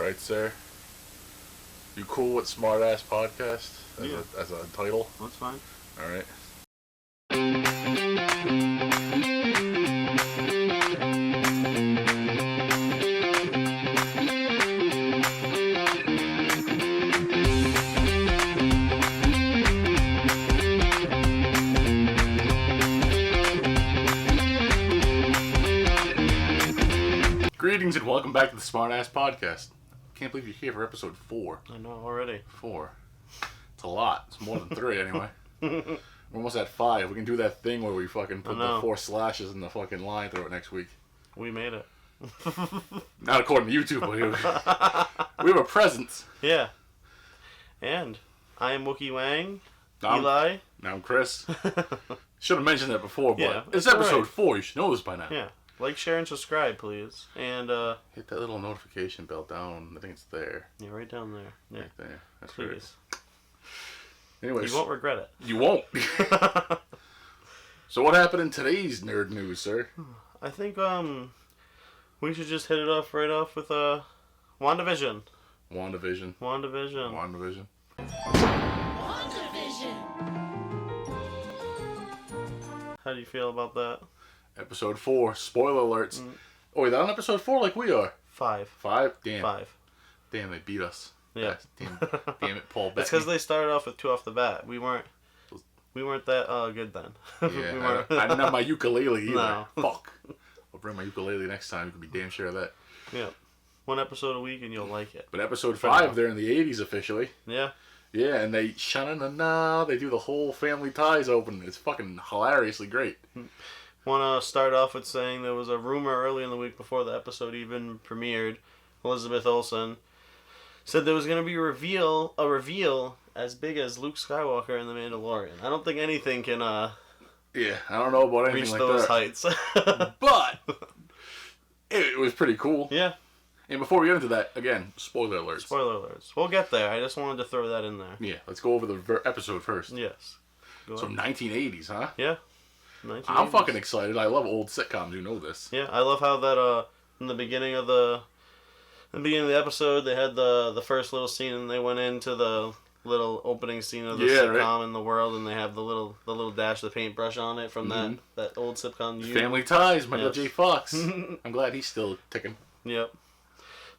Alright, sir. You cool with SmartAssPodCast as a title? That's fine. Alright. Greetings and welcome back to the SmartAssPodcast. Can't believe you're here for episode 4. I know already. 4. It's a lot. It's more than 3 anyway. We're almost at 5. We can do that thing where we fucking put the 4 slashes in the fucking line through it next week. We made it. Not according to YouTube, but we have a presence. Yeah. And I am Wookie Wang. Eli. I'm Chris. Should have mentioned that before, but Yeah, it's episode 4. You should know this by now. Yeah. Like, share, and subscribe, please. And, hit that little notification bell down. I think it's there. Yeah, right down there. Yeah. Right there. That's please. right. Anyways. You won't regret it. You won't. So what happened in today's nerd news, sir? I think, we should just hit it off right off with, WandaVision. WandaVision. How do you feel about that? Episode 4. Spoiler alerts. Oh, wait, they're on episode 4 like we are. 5. 5? Damn. 5. Damn, they beat us. Yeah. Damn it, Paul Bettany. It's because they started off with 2 off the bat. We weren't that good then. Yeah, I didn't have my ukulele either. No. Fuck. I'll bring my ukulele next time. You can be damn sure of that. Yeah. 1 episode a week and you'll like it. But episode 5, they're in the 80s officially. Yeah. Yeah, and they sha-na-na-na, they do the whole Family Ties open. It's fucking hilariously great. Want to start off with saying there was a rumor early in the week before the episode even premiered. Elizabeth Olsen said there was going to be a reveal as big as Luke Skywalker in The Mandalorian. I don't think anything can yeah, I don't know about anything reach like those that. heights. But it was pretty cool. Yeah. And before we get into that, again, spoiler alerts. Spoiler alerts. We'll get there. I just wanted to throw that in there. Yeah, let's go over the episode first. Yes. Go So ahead. 1980s, huh? Yeah. 1980s. I'm fucking excited. I love old sitcoms. You know this. Yeah, I love how that in the beginning of the episode they had the first little scene and they went into the little opening scene of the sitcom in the world and they have the little dash of the paintbrush on it from that old sitcom. Family Ties, Michael J. Fox. I'm glad he's still ticking. Yep.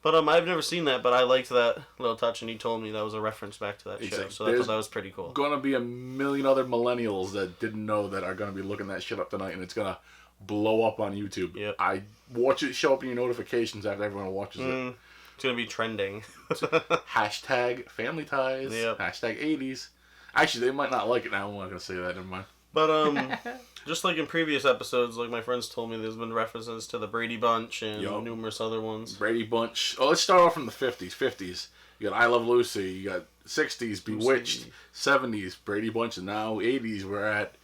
But I've never seen that, but I liked that little touch, and he told me that was a reference back to that show, so I thought that was pretty cool. Gonna be a million other millennials that didn't know that are gonna be looking that shit up tonight, and it's gonna blow up on YouTube. Yep. I watch it show up in your notifications after everyone watches it. It's gonna be trending. Hashtag Family Ties. Yep. Hashtag 80s. Actually, they might not like it now. I'm not gonna say that. Never mind. But just like in previous episodes, like my friends told me, there's been references to the Brady Bunch and numerous other ones. Brady Bunch. Oh, let's start off from the 50s. 50s. You got I Love Lucy. You got 60s, Bewitched. 70s, Brady Bunch. And now 80s, we're at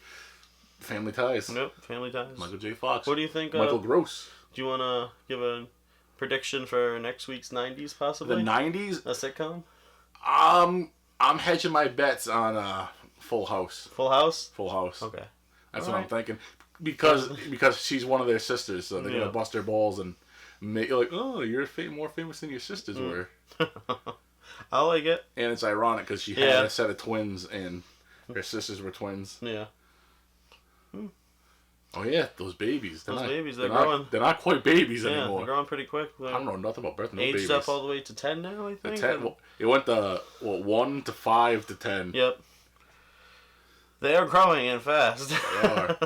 Family Ties. Yep, Family Ties. Michael J. Fox. What do you think? Michael Gross. Do you want to give a prediction for next week's 90s, possibly? The 90s? A sitcom? I'm hedging my bets on Full House. Full House? Full House. Okay. That's what I'm thinking. Because she's one of their sisters, so they're going to bust their balls and make like, oh, you're more famous than your sisters were. I like it. And it's ironic because she had a set of twins and her sisters were twins. Yeah. Oh, yeah, those babies. They're growing. They're not quite babies Yeah, anymore. they're growing pretty quick. I don't know nothing about birth. No babies. Aged up all the way to 10 now, I think. 10, it went to 1 to 5 to 10. Yep. They are growing and fast. They are.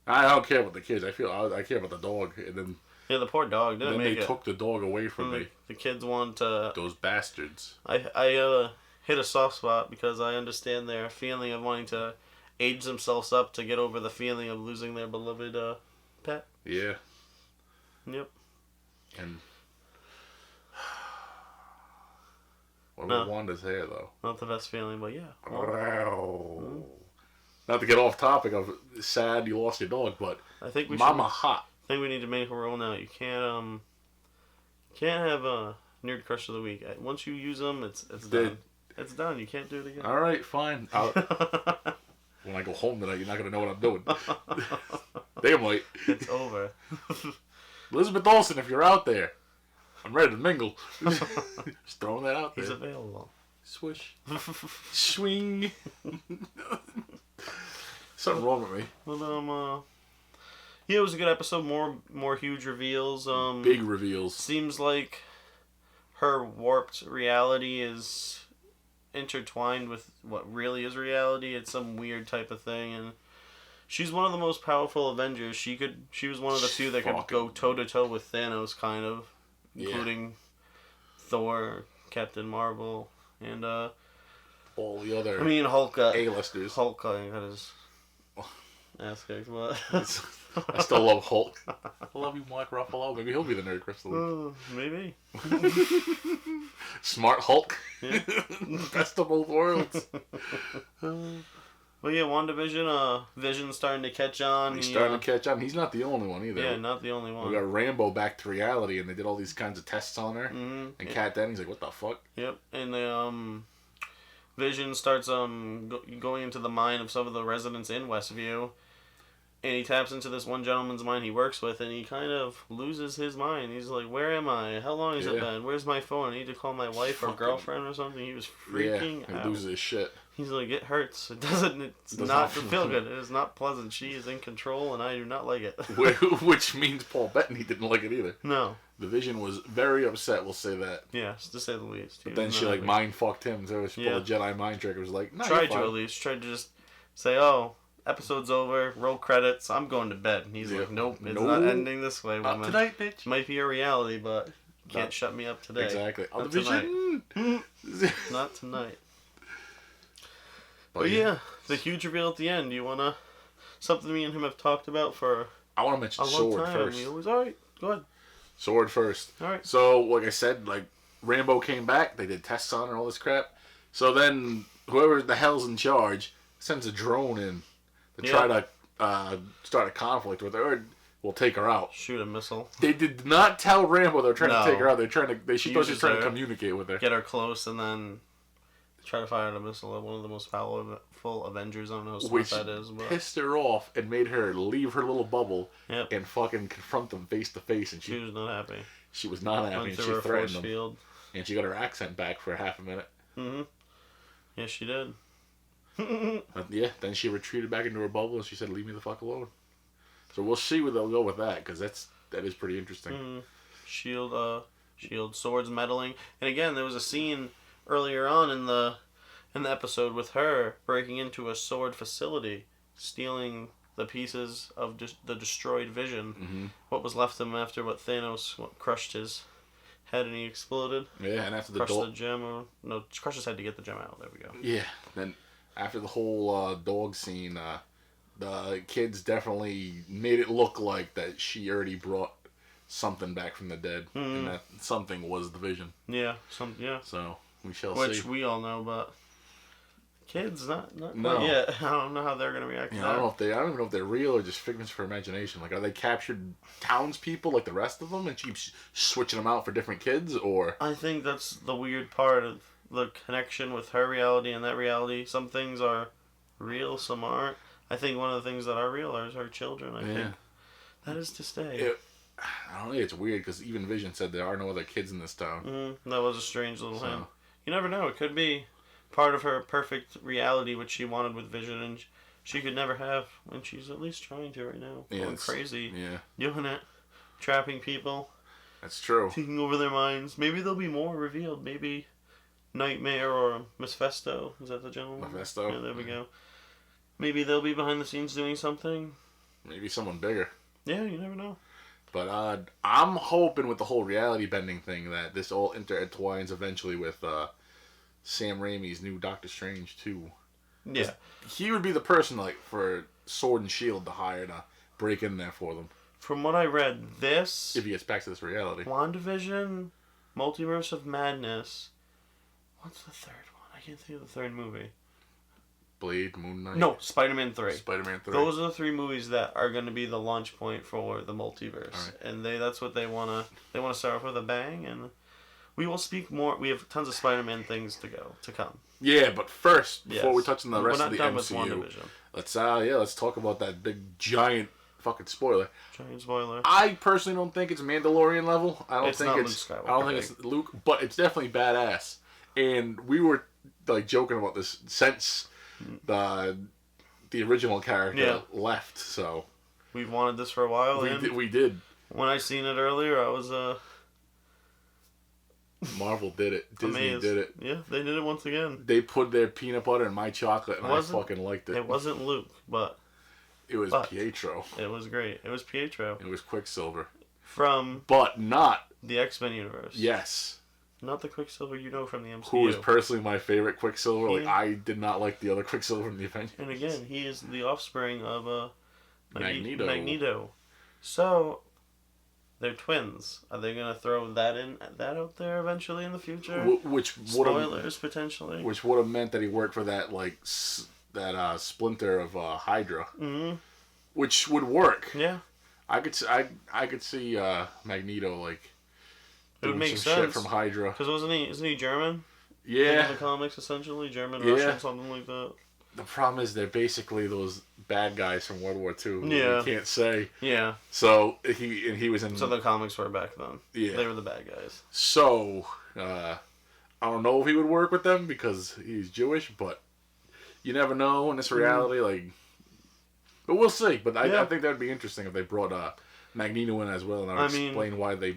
I don't care about the kids. I care about the dog. And then the poor dog didn't make it. Then they took the dog away from me. The kids want those bastards. I hit a soft spot because I understand their feeling of wanting to age themselves up to get over the feeling of losing their beloved pet. Yeah. Yep. And what about Wanda's hair, though? Not the best feeling, but yeah. Wow. Not to get off topic of sad you lost your dog, but I think hot. I think we need to make a rule now. You can't have a nerd crush of the week. Once you use them, it's done. It's done. You can't do it again. All right, fine. When I go home tonight, you're not gonna know what I'm doing. They might. It's over. Elizabeth Olsen, if you're out there, I'm ready to mingle. Just throwing that out there. He's available. Swish. Swing. Something wrong with me. But, yeah, it was a good episode. More huge reveals. Big reveals. Seems like her warped reality is intertwined with what really is reality. It's some weird type of thing, and she's one of the most powerful Avengers. She was one of the few that could go toe to toe with Thanos, kind of, including Thor, Captain Marvel, and all the other. I mean, Hulk. A-listers. Hulk got his ass kicked, but I still love Hulk. I love you, Mark Ruffalo. Maybe he'll be the Nerd Crystal. Maybe. Smart Hulk. Yeah. Best of both worlds. Well, yeah, WandaVision, Vision's starting to catch on. He's starting to catch on. He's not the only one either. Yeah, not the only one. We got Rambo back to reality, and they did all these kinds of tests on her. Mm-hmm. And Kat Dennings like, what the fuck? Yep, and the Vision starts going into the mind of some of the residents in Westview, and he taps into this one gentleman's mind he works with, and he kind of loses his mind. He's like, where am I? How long has it been? Where's my phone? I need to call my wife or girlfriend or something. He was freaking out. He loses his shit. He's like, it hurts. It does not feel good. It is not pleasant. She is in control, and I do not like it. Which means Paul Bettany didn't like it either. No. The Vision was very upset, we'll say that. Yeah, to say the least. But then she mind fucked him, so she pulled a Jedi mind trick. It was like, no, tried to at least. Tried to just say, oh, episode's over, roll credits, I'm going to bed. And he's like, nope, it's not ending this way, woman. Not tonight, bitch. Might be a reality, but you can't shut me up today. Exactly. Not The Vision. Not tonight. But yeah, the huge reveal at the end. You wanna something me and him have talked about for I want to mention a long Sword time. first. We always all right. Go ahead. Sword first. All right. So, like I said, like Rambo came back. They did tests on her and all this crap. So then, whoever the hell's in charge sends a drone in to try to start a conflict with her. Or we'll take her out. Shoot a missile. They did not tell Rambo they're trying to take her out. They're trying to. She thought she was trying to communicate with her. Get her close and then try to fire a missile at one of the most powerful Avengers. I don't know how smart that is. But pissed her off and made her leave her little bubble and fucking confront them face to face. And she was not happy. She was not happy. And she threatened them. Field. And she got her accent back for half a minute. Mm-hmm. Yes, she did. But then she retreated back into her bubble and she said, "Leave me the fuck alone." So we'll see where they'll go with that because that is pretty interesting. Mm-hmm. Shield, swords, meddling, and again there was a scene earlier on in the episode with her breaking into a sword facility, stealing the pieces of the destroyed Vision. Mm-hmm. What was left of him after what Thanos crushed his head and he exploded. Yeah, and after the gem, crushed his head to get the gem out. There we go. Yeah, then after the whole dog scene, the kids definitely made it look like that she already brought something back from the dead, and that something was the Vision. Yeah, So we shall see. Which we all know, but kids not no. yet. I don't know how they're gonna react to that. I don't even know if they're real or just figments for imagination. Like, are they captured townspeople like the rest of them and keeps switching them out for different kids, or? I think that's the weird part of the connection with her reality and that reality. Some things are real, some aren't. I think one of the things that are real are her children. I think that is to stay. I don't think it's weird because even Vision said there are no other kids in this town. That was a strange little hint. You never know. It could be part of her perfect reality, which she wanted with Vision, and she could never have, and she's at least trying to right now. Going crazy. Yeah. Doing it. Trapping people. That's true. Taking over their minds. Maybe there'll be more revealed. Maybe Nightmare or Mephisto. Is that the gentleman? Mephisto. Yeah, there we go. Maybe they'll be behind the scenes doing something. Maybe someone bigger. Yeah, you never know. But I'm hoping with the whole reality bending thing that this all intertwines eventually with Sam Raimi's new Doctor Strange 2. Yeah. He would be the person like for Sword and Shield to hire to break in there for them. From what I read, if he gets back to this reality. WandaVision, Multiverse of Madness. What's the third one? I can't think of the third movie. Blade, Moon Knight. No, Spider-Man 3. Spider-Man 3. Those are the three movies that are going to be the launch point for the multiverse. Right. And that's what they want to... They want to start off with a bang, and we will speak more... We have tons of Spider-Man things to come. Yeah, but first, before we touch on the rest of the MCU, with WandaVision. let's talk about that big, giant fucking spoiler. Giant spoiler. I personally don't think it's Mandalorian level. I don't It's think not it's. Luke Skywalker, I don't think it's Luke, but it's definitely badass. And we were like joking about this since the original character left. So we've wanted this for a while. We did. When I seen it earlier, I was Marvel did it. Disney amazed. did it. Yeah, they did it once again. They put their peanut butter in my chocolate, and I fucking liked it. It wasn't Luke, but it was Pietro. It was great. It was Pietro. It was Quicksilver. But not the X-Men universe. Yes. Not the Quicksilver you know from the MCU. Who is personally my favorite Quicksilver. I did not like the other Quicksilver in the Avengers. And again, he is the offspring of Magneto. So, they're twins. Are they going to throw that out there eventually in the future? Spoilers, potentially. Which would have meant that he worked for that, splinter of Hydra. Mm-hmm. Which would work. Yeah. I could see Magneto, it would make some sense. shit from Hydra. Because isn't he German? Yeah. In the comics, essentially? German, Russian, something like that. The problem is they're basically those bad guys from World War II. Yeah. You can't say. Yeah. So he was in. So the comics were back then. Yeah. They were the bad guys. So I don't know if he would work with them because he's Jewish, but you never know in this reality. But we'll see. But I think that'd be interesting if they brought Magneto in as well, and I would explain why they.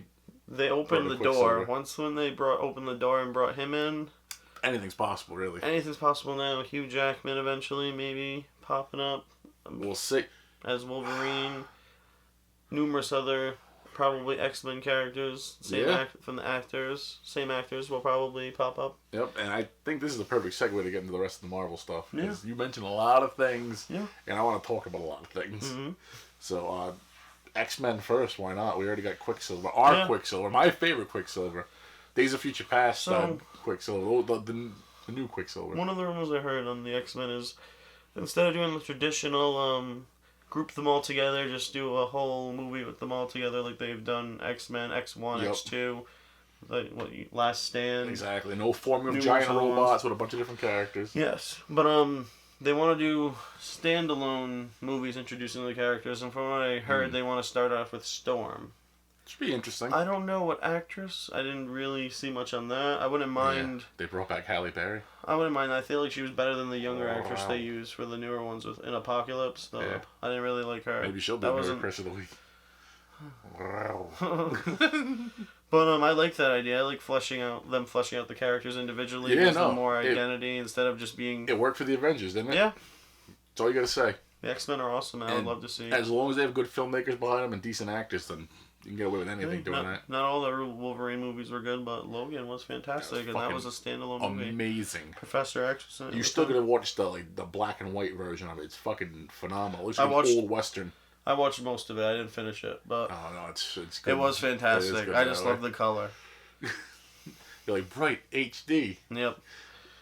They opened the door. Once when they opened the door and brought him in. Anything's possible, really. Anything's possible now. Hugh Jackman eventually, maybe, popping up. We'll see. As Wolverine. Numerous other, probably X-Men characters. From the actors. Same actors will probably pop up. Yep, and I think this is the perfect segue to get into the rest of the Marvel stuff. Yeah. You mentioned a lot of things. Yeah. And I want to talk about a lot of things. Mm-hmm. So, X-Men first, why not? We already got Quicksilver. Quicksilver, my favorite Quicksilver. Days of Future Past Quicksilver, the new Quicksilver. One of the rumors I heard on the X-Men is, instead of doing the traditional group them all together, just do a whole movie with them all together like they've done X-Men, X1, X2, Last Stand. Exactly. No forming of giant robots with a bunch of different characters. Yes, but they want to do standalone movies introducing the characters, and from what I heard, they want to start off with Storm. Should be interesting. I don't know what actress. I didn't really see much on that. I wouldn't mind. Yeah, they brought back Halle Berry. I wouldn't mind. I feel like she was better than the younger actress they used for the newer ones in Apocalypse. So I didn't really like her. Maybe she'll be the new Chris of the Week. Wow. But I like that idea. I like fleshing out the characters individually. Gives them more identity instead of just being. It worked for the Avengers, didn't it? Yeah. That's all you gotta say. The X-Men are awesome, man. I'd love to see. As long as they have good filmmakers behind them and decent actors, then you can get away with anything doing that. Not all the Wolverine movies were good, but Logan was fantastic, and that was a standalone movie. Amazing. Professor X was in it. You still gotta watch the black and white version of it. It's fucking phenomenal. It's like an old Western. I watched most of it. I didn't finish it, but it's good. It was fantastic. I just love the color. You're like bright HD. Yep.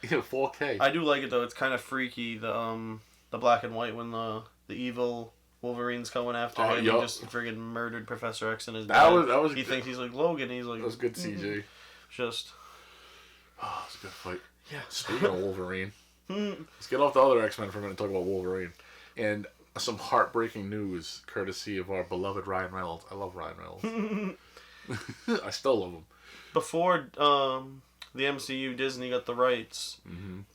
4K. I do like it though. It's kind of freaky. The black and white when the evil Wolverine's coming after him. He just friggin' murdered Professor X and his dad. That was. He thinks he's like Logan. He's like. That was good CG. Just. Oh, it's a good fight. Yeah. Speaking of Wolverine, let's get off the other X-Men for a minute and talk about Wolverine. And some heartbreaking news, courtesy of our beloved Ryan Reynolds. I love Ryan Reynolds. I still love him. Before the MCU, Disney got the rights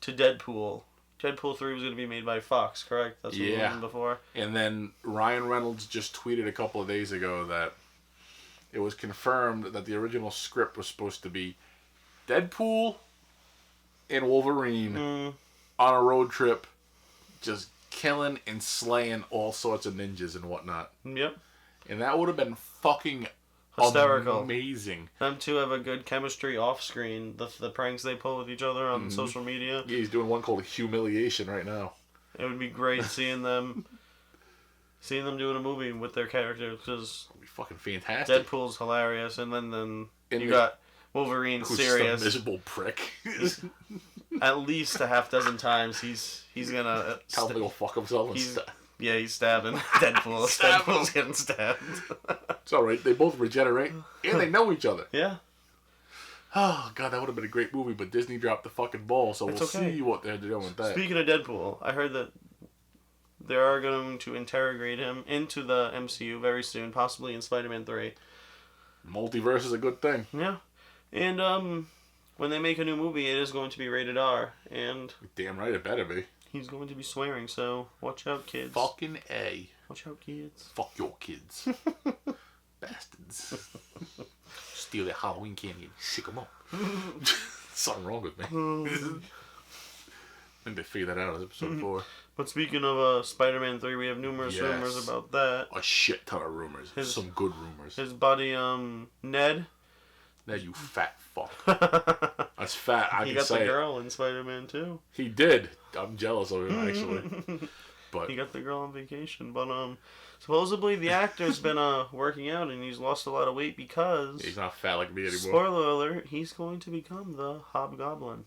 to Deadpool. Deadpool 3 was going to be made by Fox, correct? That's what it was before. And then Ryan Reynolds just tweeted a couple of days ago that it was confirmed that the original script was supposed to be Deadpool and Wolverine on a road trip, just killing and slaying all sorts of ninjas and whatnot. Yep. And that would have been fucking hysterical. Amazing. Them two have a good chemistry off screen. The pranks they pull with each other on social media. Yeah, he's doing one called Humiliation right now. It would be great seeing them doing a movie with their characters, because it'd be fucking fantastic. Deadpool's hilarious, and then you got Wolverine serious. Just a miserable prick. At least a half dozen times he's gonna tell him to go fuck himself. He's stabbing Deadpool. Deadpool's getting stabbed. It's alright, they both regenerate and they know each other. Yeah. Oh god, that would have been a great movie, but Disney dropped the fucking ball, so we'll see what they're doing with that. Speaking of Deadpool, I heard that they are going to integrate him into the MCU very soon, possibly in Spider-Man 3. Multiverse is a good thing. Yeah. And when they make a new movie, it is going to be rated R, and damn right it better be. He's going to be swearing, so watch out, kids. Fucking A. Watch out, kids. Fuck your kids. Bastards. Steal their Halloween candy and sick them up. Something wrong with me. I think they figured that out as episode 4. But speaking of Spider-Man 3, we have numerous rumors about that. A shit ton of rumors. Some good rumors. His buddy, Ned. Ned, you fat fuck. That's fat. He got the girl in Spider-Man 2. He did. I'm jealous of him, actually. But he got the girl on vacation. But supposedly the actor's been working out and he's lost a lot of weight because he's not fat like me anymore. Spoiler alert, he's going to become the Hobgoblin.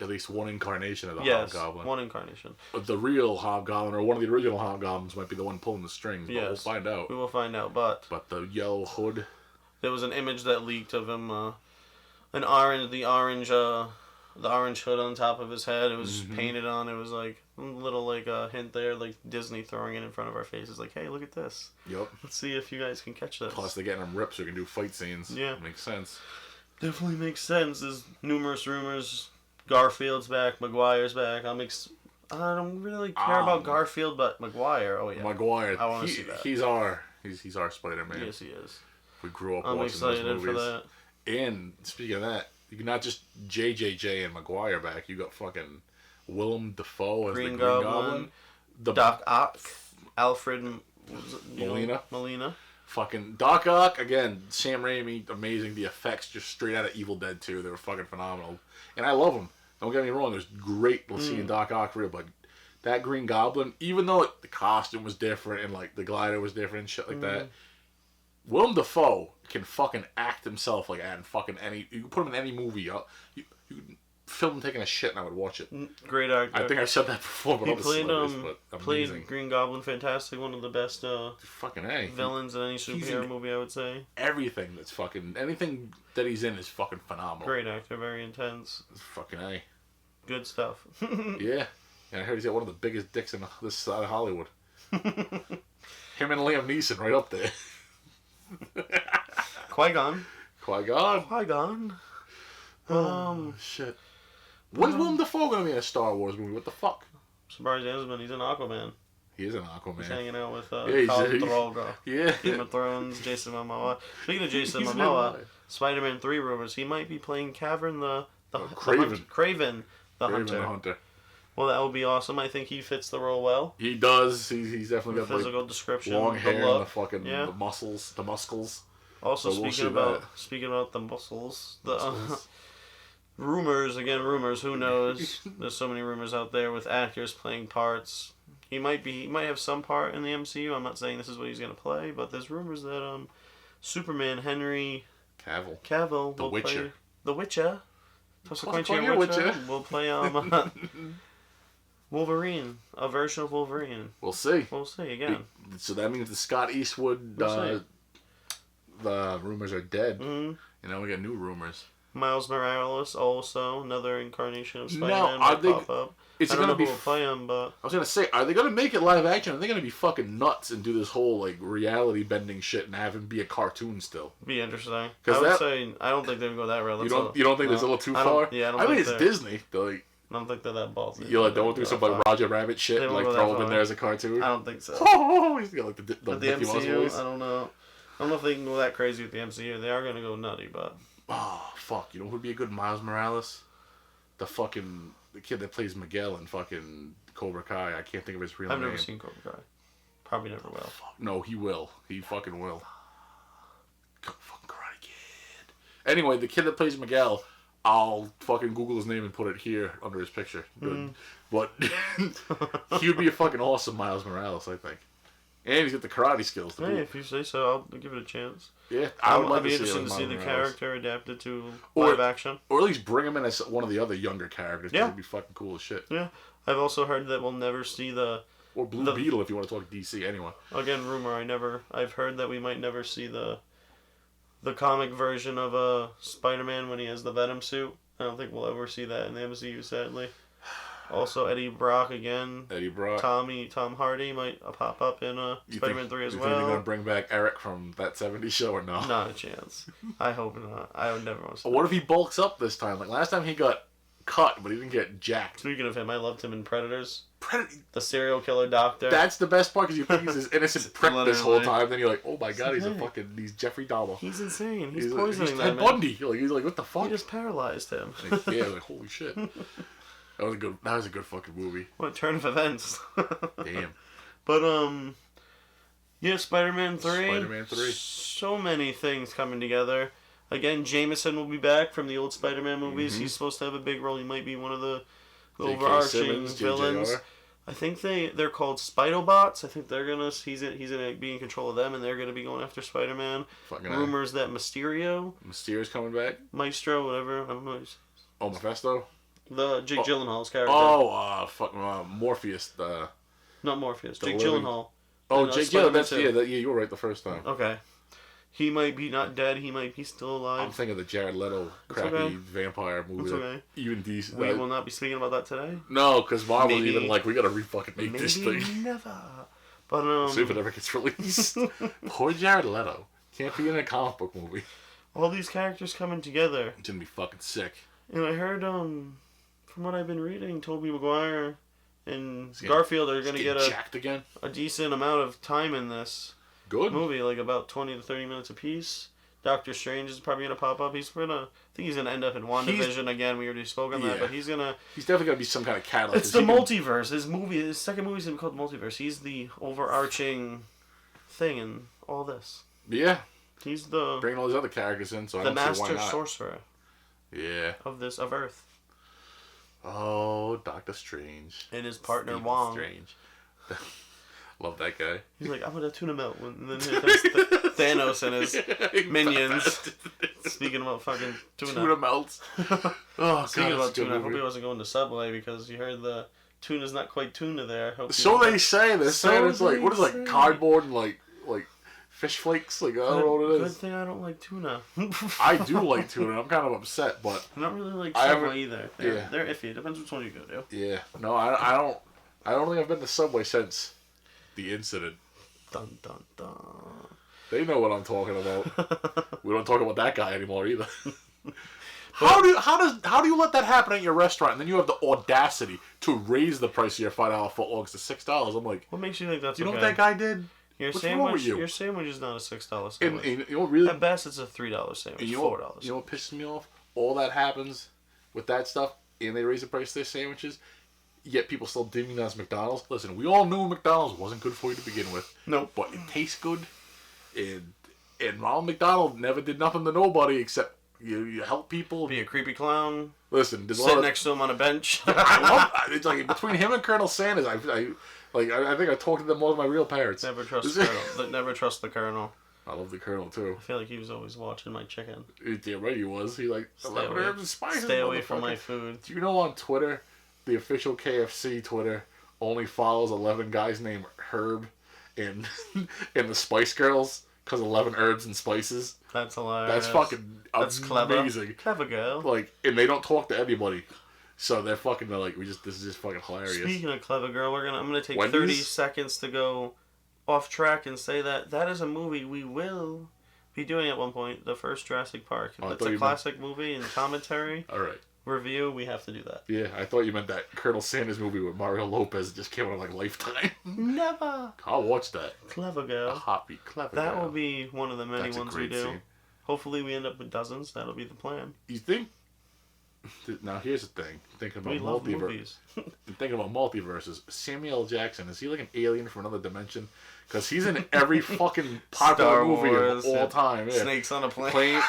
At least one incarnation of the Hobgoblin. One incarnation. But the real Hobgoblin, or one of the original Hobgoblins, might be the one pulling the strings. But we'll find out. We will find out, but the yellow hood. There was an image that leaked of him, the orange hood on top of his head. It was painted on. It was like a little hint there, like Disney throwing it in front of our faces, like, hey, look at this. Yep. Let's see if you guys can catch this. Plus, they're getting them ripped so we can do fight scenes. Yeah. Makes sense. Definitely makes sense. There's numerous rumors. Garfield's back. Maguire's back. I don't really care about Garfield, but Maguire. Oh yeah. Maguire. I want to see that. He's our Spider-Man. Yes, he is. We grew up I'm watching those movies. for that. And speaking of that, you can not just JJJ and Maguire back. You got fucking Willem Dafoe as Green the Green Goblin. The Doc Ock. Alfred Molina. Fucking Doc Ock again. Sam Raimi, amazing. The effects just straight out of Evil Dead 2. They were fucking phenomenal, and I love them. Don't get me wrong. There's great seeing Doc Ock real, but that Green Goblin, even though the costume was different and the glider was different and shit like that, Willem Dafoe can fucking act himself fucking any. You can put him in any movie. You film him taking a shit and I would watch it. Great actor. I think I've said that before, but played Green Goblin fantastic. One of the best villains in any superhero movie, I would say. Everything that's fucking anything that he's in is fucking phenomenal. Great actor, very intense. It's fucking A. Good stuff. Yeah. And I heard he's got one of the biggest dicks in this side of Hollywood. Him and Liam Neeson right up there. Qui-Gon. Shit. When's Willem Dafoe gonna be in a Star Wars movie? What the fuck? Surprised he hasn't been. He's in Aquaman. He is an Aquaman. He's hanging out with Khal Drogo. Yeah. Game of Thrones, Jason Momoa. Speaking of Jason Momoa, Spider-Man 3 rumors. He might be playing Craven the Hunter. Well, that would be awesome. I think he fits the role well. He does. He's definitely got physical description, long hair, and the fucking the muscles. Also, speaking about the muscles, rumors. Who knows? There's so many rumors out there with actors playing parts. He might have some part in the MCU. I'm not saying this is what he's gonna play, but there's rumors that Superman Henry Cavill the Witcher. The Witcher. Will play Wolverine, a version of Wolverine. We'll see again. So that means the Scott Eastwood the rumors are dead. Mm-hmm. We got new rumors. Miles Morales also another incarnation of Spider-Man pop up. It's I don't gonna know who will play him, but I was gonna say, are they gonna make it live action? Are they gonna be fucking nuts and do this whole reality bending shit and have him be a cartoon still? Be interesting. I would say I don't think they would go that route. You don't think that's a little too far? I mean, it's Disney. I don't think they're that ballsy. Don't do some Roger Rabbit shit and throw him in there as a cartoon. I don't think so. He's got the Mickey Mouse voice. I don't know. I don't know if they can go that crazy with the MCU. They are gonna go nutty, but fuck! You know who would be a good Miles Morales? The kid that plays Miguel in fucking Cobra Kai. I can't think of his real name. I've never seen Cobra Kai. Probably never will. No, he will. He fucking will. Fucking Karate Kid. Anyway, the kid that plays Miguel, I'll fucking Google his name and put it here under his picture. Good. But he would be a fucking awesome Miles Morales, I think. And he's got the karate skills. Hey, if you say so, I'll give it a chance. Yeah, I'd be interested to see the character adapted to live action. Or at least bring him in as one of the other younger characters. Yeah. It'd be fucking cool as shit. Yeah. I've also heard that we'll never see Or Blue Beetle if you want to talk DC, anyway. Again, rumor, I've heard that we might never see the comic version of Spider-Man when he has the Venom suit. I don't think we'll ever see that in the MCU, sadly. Also, Eddie Brock again. Eddie Brock. Tom Hardy might pop up in Spider-Man 3 as well. You think they're going to bring back Eric from that 70s show or no? Not a chance. I hope not. I would never want to see What if he bulks up this time? Like, last time he got cut, but he didn't get jacked. Speaking of him, I loved him in Predators. The serial killer doctor. That's the best part, because you think he's this innocent prick this whole time, then you're like, oh my god, he's Jeffrey Dahmer. He's insane. He's poisoning that man. Ted Bundy. He's like, what the fuck? He just paralyzed him. Like holy shit. That was a good fucking movie. What a turn of events. Damn. But, yeah, Spider-Man 3. Spider-Man 3. So many things coming together. Again, Jameson will be back from the old Spider-Man movies. Mm-hmm. He's supposed to have a big role. He might be one of the overarching villains. JJR. I think they're called Spidobots. I think he's gonna be in control of them, and they're gonna be going after Spider-Man. Rumors that Mysterio's coming back. Maestro, whatever. I don't know. Oh, Mephisto. The Jake Gyllenhaal's character. Oh, Morpheus. Not Morpheus. Jake Gyllenhaal. Oh, Jake Gyllenhaal. Yeah, you were right the first time. Okay. He might be not dead. He might be still alive. I'm thinking of the Jared Leto crappy vampire movie. It's okay. Even decent. We will not be speaking about that today. No, because Marvel's even like, we gotta re-fucking make this thing. Never. But see if it ever gets released. Poor Jared Leto. Can't be in a comic book movie. All these characters coming together. It's gonna be fucking sick. And I heard, from what I've been reading, Tobey Maguire and Garfield are gonna get a decent amount of time in this. Good movie, like about 20 to 30 minutes apiece. Doctor Strange is probably gonna pop up. I think he's gonna end up in WandaVision again. We already spoke on that, but he's definitely gonna be some kind of catalyst. It's the multiverse. His second movie's gonna be called Multiverse. He's the overarching thing in all this. Yeah, he's the bringing all these other characters in. So I don't see why not. The master sorcerer. Yeah. Of Earth. Oh, Doctor Strange and his partner Wong. Strange. Love that guy. He's like, I'm gonna tune him out. And then here comes Thanos and his minions. Speaking about fucking tuna melts. Speaking about tuna, I hope he wasn't going to Subway because you heard the tuna's not quite tuna there. So they say. They're saying it's like, what is it, like cardboard and like fish flakes? Like, I don't know what it is. Good thing I don't like tuna. I do like tuna. I'm kind of upset, but I don't really like Subway either. They're iffy. It depends which one you go to. Yeah. No, I don't think I've been to Subway since the incident. Dun dun dun. They know what I'm talking about. We don't talk about that guy anymore either. How do you let that happen at your restaurant and then you have the audacity to raise the price of your $5 footlongs to $6? I'm like, what makes you think that's you know what that guy did? What's wrong with you? Your sandwich is not a $6 sandwich. And you know, really, at best, it's a $3 sandwich. $4. You know what pisses me off? All that happens with that stuff, and they raise the price of their sandwiches. Yet people still demonize McDonald's. Listen, we all knew McDonald's wasn't good for you to begin with. No. But it tastes good. And Ronald McDonald never did nothing to nobody except you help people. Be a creepy clown. Listen, sit next to him on a bench. I love it's like between him and Colonel Sanders, I think I talked to them more than my real parents. Never trust the Colonel. Never trust the Colonel. I love the Colonel too. I feel like he was always watching my chicken. Yeah, right, he was. He like 11 herbs and spices. Stay away from my food. Do you know on Twitter, the official KFC Twitter only follows 11 guys named Herb and the Spice Girls because 11 herbs and spices. That's hilarious. That's fucking amazing. Clever girl. Like, and they don't talk to anybody. So they're like, this is just fucking hilarious. Speaking of clever girl, I'm gonna take 30 seconds to go off track and say that is a movie we will be doing at one point. The first Jurassic Park. It's a classic movie and commentary. All right. Review, we have to do that. Yeah, I thought you meant that Colonel Sanders movie with Mario Lopez just came out on like Lifetime. Never. I'll watch that. Clever girl. A hoppy, clever girl. That will be one of the many ones we do. Scene. Hopefully we end up with dozens. That'll be the plan. You think? Now here's the thing. Thinking about multiverses. Samuel L. Jackson, is he like an alien from another dimension? Because he's in every fucking popular movie of all time. Yeah. Snakes on a plane.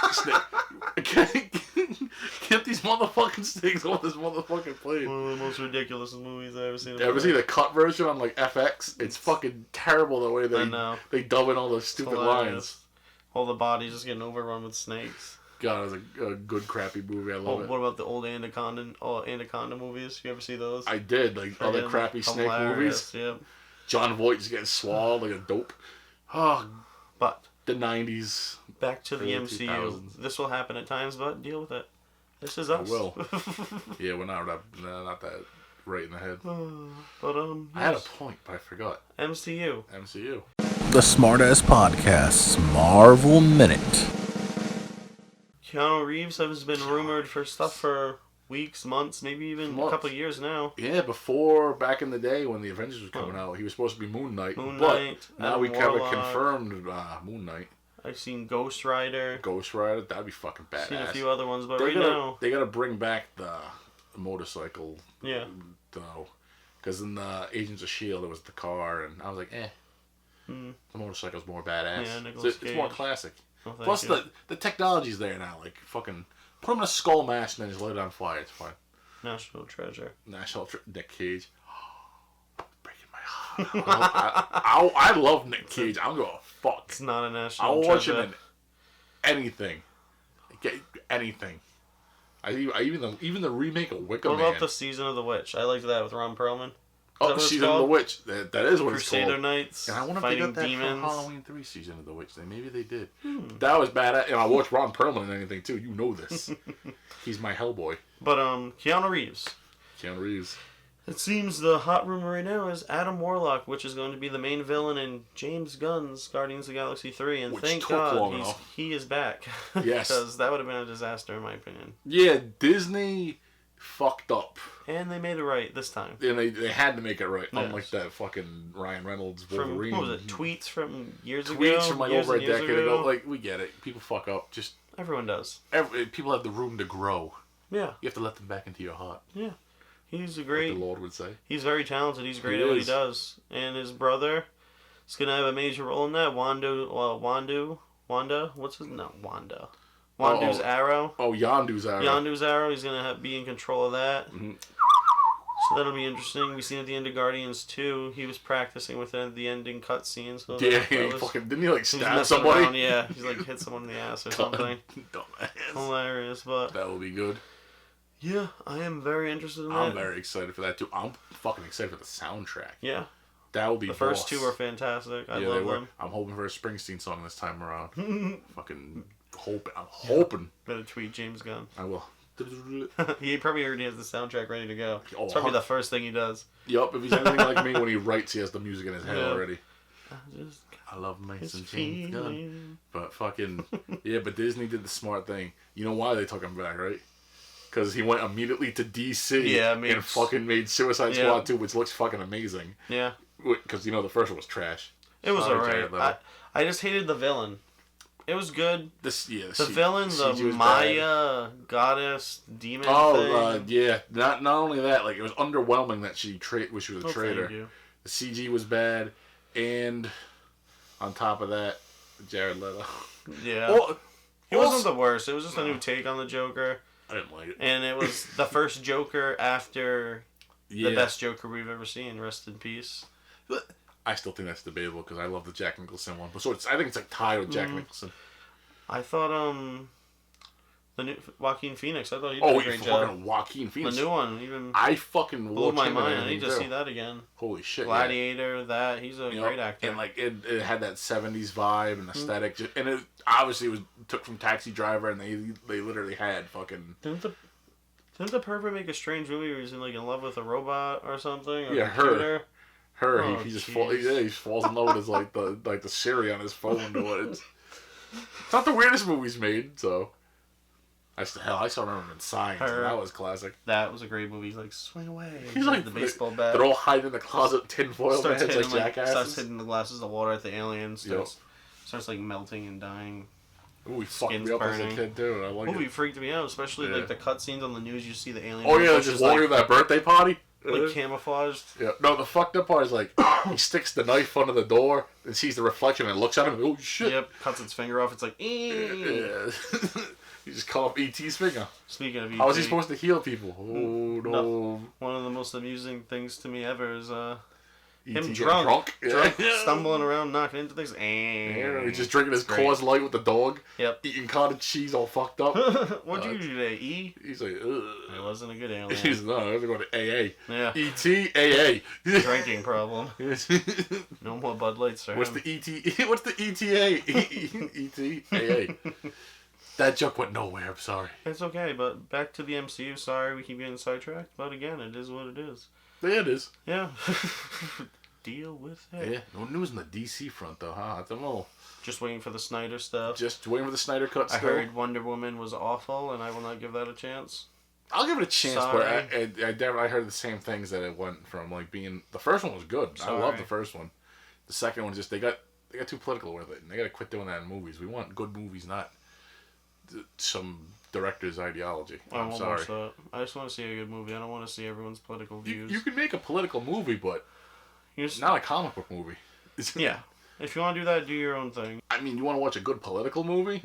Get these motherfucking snakes off this motherfucking plane. One of the most ridiculous movies I've ever seen. Ever see the cut version on like FX? It's fucking terrible the way they dub in all those stupid lines. All the bodies just getting overrun with snakes. God, it was a good crappy movie. I love it. What about the old Anaconda movies? You ever see those? I did, like other crappy snake movies. Yeah. John Voight's getting swallowed like a dope. Oh, but the 90s. Back to the MCU. 2000s. This will happen at times, but deal with it. This is us. I will. Yeah, we're not that right in the head. But I had a point, but I forgot. MCU. The SmartAssPodcast's Marvel Minute. Keanu Reeves has been rumored for stuff for weeks, months, maybe even a couple of years now. Yeah, back in the day when the Avengers was coming out, he was supposed to be Moon Knight. But now we kind of confirmed Moon Knight. I've seen Ghost Rider. That'd be fucking badass. Seen a few other ones, but now they gotta bring back the motorcycle. Yeah. Though, because in the Agents of S.H.I.E.L.D. it was the car, and I was like, the motorcycle's more badass. Yeah, it's more classic. Oh, Plus the technology's there now. Like fucking put him in a skull mask and then just let it on fire. It's fine. National Treasure. Nick Cage. Breaking my heart. I love Nick Cage. I'm going fuck. It's not a national I'll treasure. watch him in anything. Anything. Even the remake of Wicker Man. What about the Season of the Witch? I liked that with Ron Perlman. Season of the Witch. That is what it's called. Crusader Knights. And I wonder if they got that demons. for Halloween 3 Season of the Witch. Maybe they did. That was badass. And I watched Ron Perlman and anything too. You know this. He's my Hellboy. But Keanu Reeves. It seems the hot rumor right now is Adam Warlock, which is going to be the main villain in James Gunn's Guardians of the Galaxy 3. And thank God he is back. Yes. Because that would have been a disaster in my opinion. Yeah, Disney fucked up. And they made it right this time. And they had to make it right. Yes. Unlike that fucking Ryan Reynolds Wolverine. What was it? Tweets from years ago? Tweets from over a decade ago. Like, we get it. People fuck up. Everyone does. People have the room to grow. Yeah. You have to let them back into your heart. Yeah. He's great. Like the Lord would say. He's very talented. He's great at what he does. And his brother is going to have a major role in that. Wanda. What's his name? Not Wanda. Wandu's Arrow. Oh, Yondu's Arrow. Yondu's Arrow. He's going to be in control of that. Mm-hmm. So that'll be interesting. We seen at the end of Guardians 2, he was practicing with it at the ending cutscene. So didn't he stab somebody? Around, yeah, he's hit someone in the ass or something. Dumbass. Hilarious, but that will be good. Yeah, I am very interested in that. I'm very excited for that too. I'm fucking excited for the soundtrack. Yeah. That will be the first two are fantastic. I love them. I'm hoping for a Springsteen song this time around. Fucking hoping. I'm hoping. Better tweet James Gunn. I will. He probably already has the soundtrack ready to go. It's probably the first thing he does. Yup, if he's anything like me, when he writes, he has the music in his head already. I love Mason James Gunn. But fucking... Yeah, but Disney did the smart thing. You know why they took him back, right? Because he went immediately to DC and fucking made Suicide Squad 2, which looks fucking amazing. Yeah. Because, the first one was trash. It was alright. I just hated the villain. It was good. The villain, the Maya goddess demon thing. Yeah. Not only that, it was underwhelming that she was a traitor. The CG was bad, and on top of that, Jared Leto. Yeah. He wasn't the worst. It was just a new take on the Joker. I didn't like it. And it was the first Joker after the best Joker we've ever seen. Rest in peace. I still think that's debatable because I love the Jack Nicholson one. But I think it's tied with Jack Nicholson. I thought the new Joaquin Phoenix. I thought he did a great job. Joaquin Phoenix. The new one I fucking blew my mind. I need to see that again. Holy shit! Gladiator. That he's a great actor. And it had that '70s vibe and aesthetic. And it obviously took from Taxi Driver, and they literally had fucking. Didn't the pervert make a strange movie where he's in love with a robot or something? Or her. Oh, he just falls in love with the Siri on his phone. It's not the weirdest movie he's made, so. I still remember him in Signs, and that was classic. That was a great movie. He's like, swing away. He's the baseball bat. They're all hiding in the closet, tinfoil heads like jackasses. Starts hitting the glasses of water at the aliens. Starts melting and dying. Ooh, he fucked me up as a kid, too. I like it. Movie freaked me out, especially the cutscenes on the news. You see the aliens. Oh, yeah, just walking to that birthday party. Camouflaged. Yeah. No, the fucked up part is he sticks the knife under the door and sees the reflection and looks at him. Oh shit! Yep. Cuts its finger off. It's like. Yeah. He just cut off E.T.'s finger. Speaking of E.T. How is he supposed to heal people? Oh no! One of the most amusing things to me ever is him drunk, stumbling around, knocking into things. He's just drinking his Coors Light with the dog. Yep. Eating cottage cheese all fucked up. What'd you do today? E? He's like, ugh. It wasn't a good alien. He's no, I have to go to AA. Yeah. E.T. AA. Drinking problem. No more Bud Lights for What's him. the E.T. What's the ETA? E.T. AA. That joke went nowhere. I'm sorry. It's okay, but back to the MCU. Sorry, we keep getting sidetracked, but again, it is what it is. Yeah, it is. Yeah. Deal with it. Yeah, no news on the DC front though, huh? It's a little. Just waiting for the Snyder stuff. Just waiting for the Snyder cut. I heard Wonder Woman was awful, and I will not give that a chance. I'll give it a chance, Sorry. but I heard the same things that it went from like being. The first one was good. Sorry. I love the first one. The second one just they got too political with it, and they got to quit doing that in movies. We want good movies, not some director's ideology. I'm sorry. Watch that. I just want to see a good movie. I don't want to see everyone's political views. You can make a political movie, but not a comic book movie. Yeah. If you want to do that, do your own thing. I mean, you want to watch a good political movie?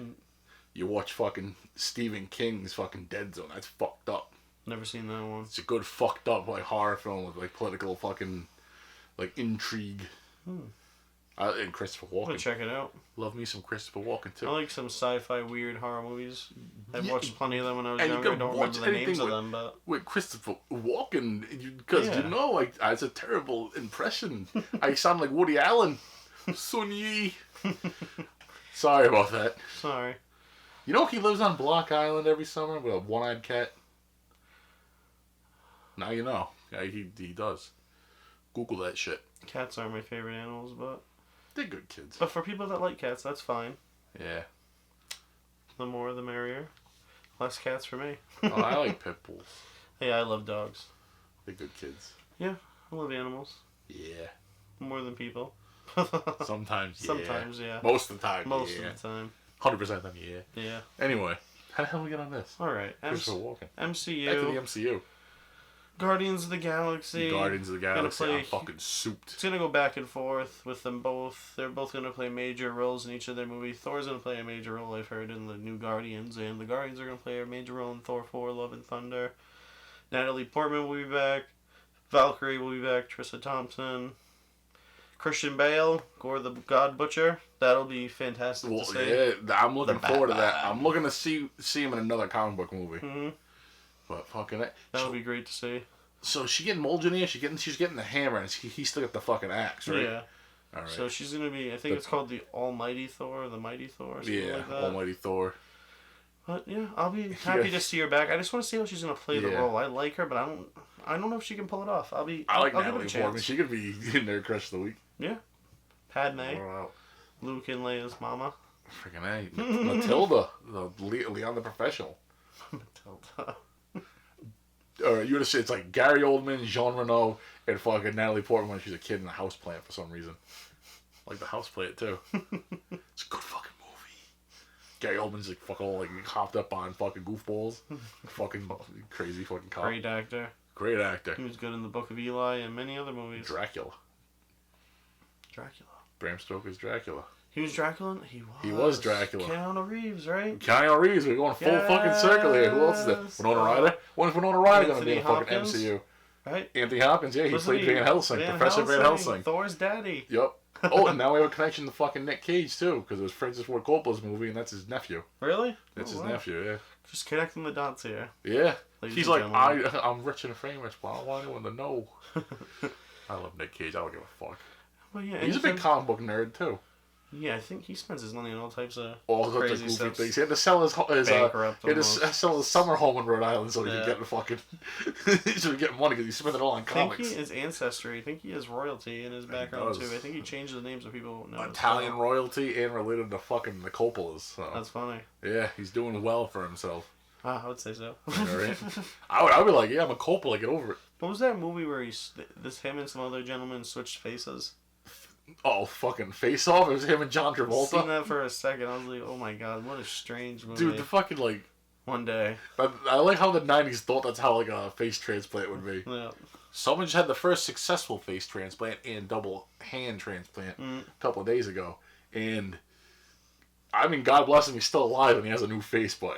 You watch fucking Stephen King's fucking Dead Zone. That's fucked up. Never seen that one. It's a good fucked up like horror film with like political fucking like intrigue. And Christopher Walken. I'm gonna check it out. Love me some Christopher Walken too. I like some sci-fi weird horror movies. I've watched plenty of them when I was and younger. I don't remember the names of them, but with Christopher Walken, because you know, like it's a terrible impression. I sound like Woody Allen. Sun Yi. Sorry about that. Sorry. You know he lives on Block Island every summer with a one-eyed cat? Now you know. Yeah, he does. Google that shit. Cats aren't my favorite animals, but they're good kids. But for people that like cats, that's fine. Yeah. The more the merrier. Less cats for me. Oh, I like pit bulls. Hey, I love dogs. They're good kids. Yeah, I love animals. Yeah. More than people. Sometimes, yeah. Sometimes, yeah. Most of the time, Most of the time. 100% of the time, yeah. Yeah. Anyway, how the hell did we get on this? Alright. Christopher Walken. MCU. Back to the MCU. Guardians of the Galaxy. Guardians of the Galaxy. I'm fucking souped. It's going to go back and forth with them both. They're both going to play major roles in each of their movies. Thor's going to play a major role, I've heard, in the new Guardians. And the Guardians are going to play a major role in Thor 4, Love and Thunder. Natalie Portman will be back. Valkyrie will be back. Trissa Thompson. Christian Bale, Gore the God Butcher. That'll be fantastic to see. Yeah, I'm looking forward to that. I'm looking to see him in another comic book movie. Mm-hmm. But fucking that would be great to see. So she getting Mjolnir, she's getting the hammer, and he's still got the fucking axe, right? Yeah. All right. So she's gonna be. I think it's called the Almighty Thor, or the Mighty Thor, or something like that. Almighty Thor. But yeah, I'll be happy to see her back. I just want to see how she's gonna play the role. I like her, but I don't know if she can pull it off. I'll like I'll Natalie Portman. She could be in there Crush of the Week. Yeah. Padme. Luke and Leia's mama. Freaking A. Matilda, Leon the Professional. Matilda. Or you would have said it's like Gary Oldman, Jean Reno, and fucking Natalie Portman when she's a kid in a houseplant for some reason. Like the houseplant too. It's a good fucking movie. Gary Oldman's like fucking all like hopped up on fucking goofballs. Fucking crazy fucking cop. Great actor. Great actor. He was good in The Book of Eli and many other movies. Dracula. Bram Stoker's Dracula. He was Dracula? He was Dracula. Keanu Reeves, right? Keanu Reeves. We're going full fucking circle here. Who else is there? Winona Ryder? When's Winona Ryder going to be in the fucking MCU? Right? Anthony Hopkins, yeah. He played Van Helsing. Professor Van Helsing. Thor's daddy. Yep. Oh, and now we have a connection to fucking Nick Cage, too, because it was Francis Ford Coppola's movie, and that's his nephew. Really? That's his nephew, yeah. Just connecting the dots here. Yeah. He's like, I'm rich and famous, but I don't want anyone to know. I love Nick Cage. I don't give a fuck. Well, yeah, he's a big comic book nerd, too. Yeah, I think he spends his money on all types of crazy stuff. Things. He had to sell his sell his summer home in Rhode Island so he could get the fucking he should get money because he spent it all on comics. I think his ancestry. I think he has royalty in his background too. I think he changed the names of people who won't know. Italian royalty and related to fucking the Coppolas. So. That's funny. Yeah, he's doing well for himself. I would say so. Right? I'd be like, yeah, I'm a Coppola, get over it. What was that movie where him and some other gentleman switched faces? Oh, fucking Face Off? It was him and John Travolta? I seen that for a second. I was like, oh my god, what a strange movie. Dude, the fucking, like... One day. I like how the 90s thought that's how, like, a face transplant would be. Yeah. Someone just had the first successful face transplant and double hand transplant a couple of days ago. And, I mean, God bless him, he's still alive and he has a new face, but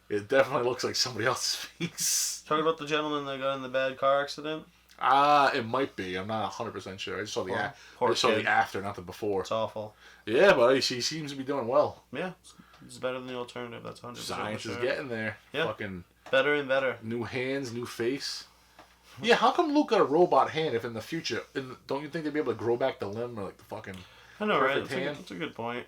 it definitely looks like somebody else's face. Talking about the gentleman that got in the bad car accident? It might be. I'm not 100% sure. I just saw the the after, not the before. It's awful. Yeah, but she seems to be doing well. Yeah, it's better than the alternative. That's 100%. Science is getting there. Yeah, fucking better and better. New hands, new face. Yeah, how come Luke got a robot hand if in the future, don't you think they'd be able to grow back the limb or like the fucking I know, right? That's a good point.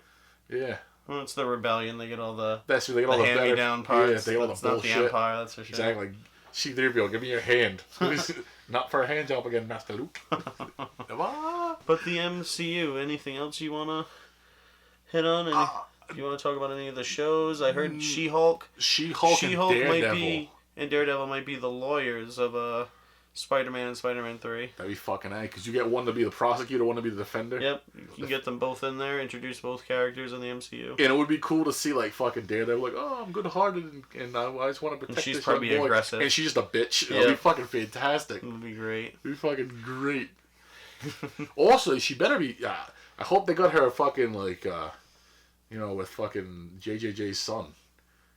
Yeah. Well, it's the rebellion. They get all the they get all the hand-me-down parts. Yeah, they get all the bullshit. Not the Empire, that's for sure. Exactly. C-3PO, give me your hand. Not for a hand job again, Master Luke. But the MCU, anything else you want to hit on? Do you want to talk about any of the shows? I heard She-Hulk. She-Hulk and Daredevil. And Daredevil might be the lawyers of Spider-Man and Spider-Man 3. That'd be fucking A, because you get one to be the prosecutor, one to be the defender. Yep, you can get them both in there, introduce both characters in the MCU. And it would be cool to see, like, fucking Daredevil, like, oh, I'm good-hearted, and I just want to protect she's this probably young boy. aggressive. And she's just a bitch. It'll be fucking fantastic. It would be great. It'd be fucking great. Also, she better be, I hope they got her fucking, like, with fucking JJJ's son.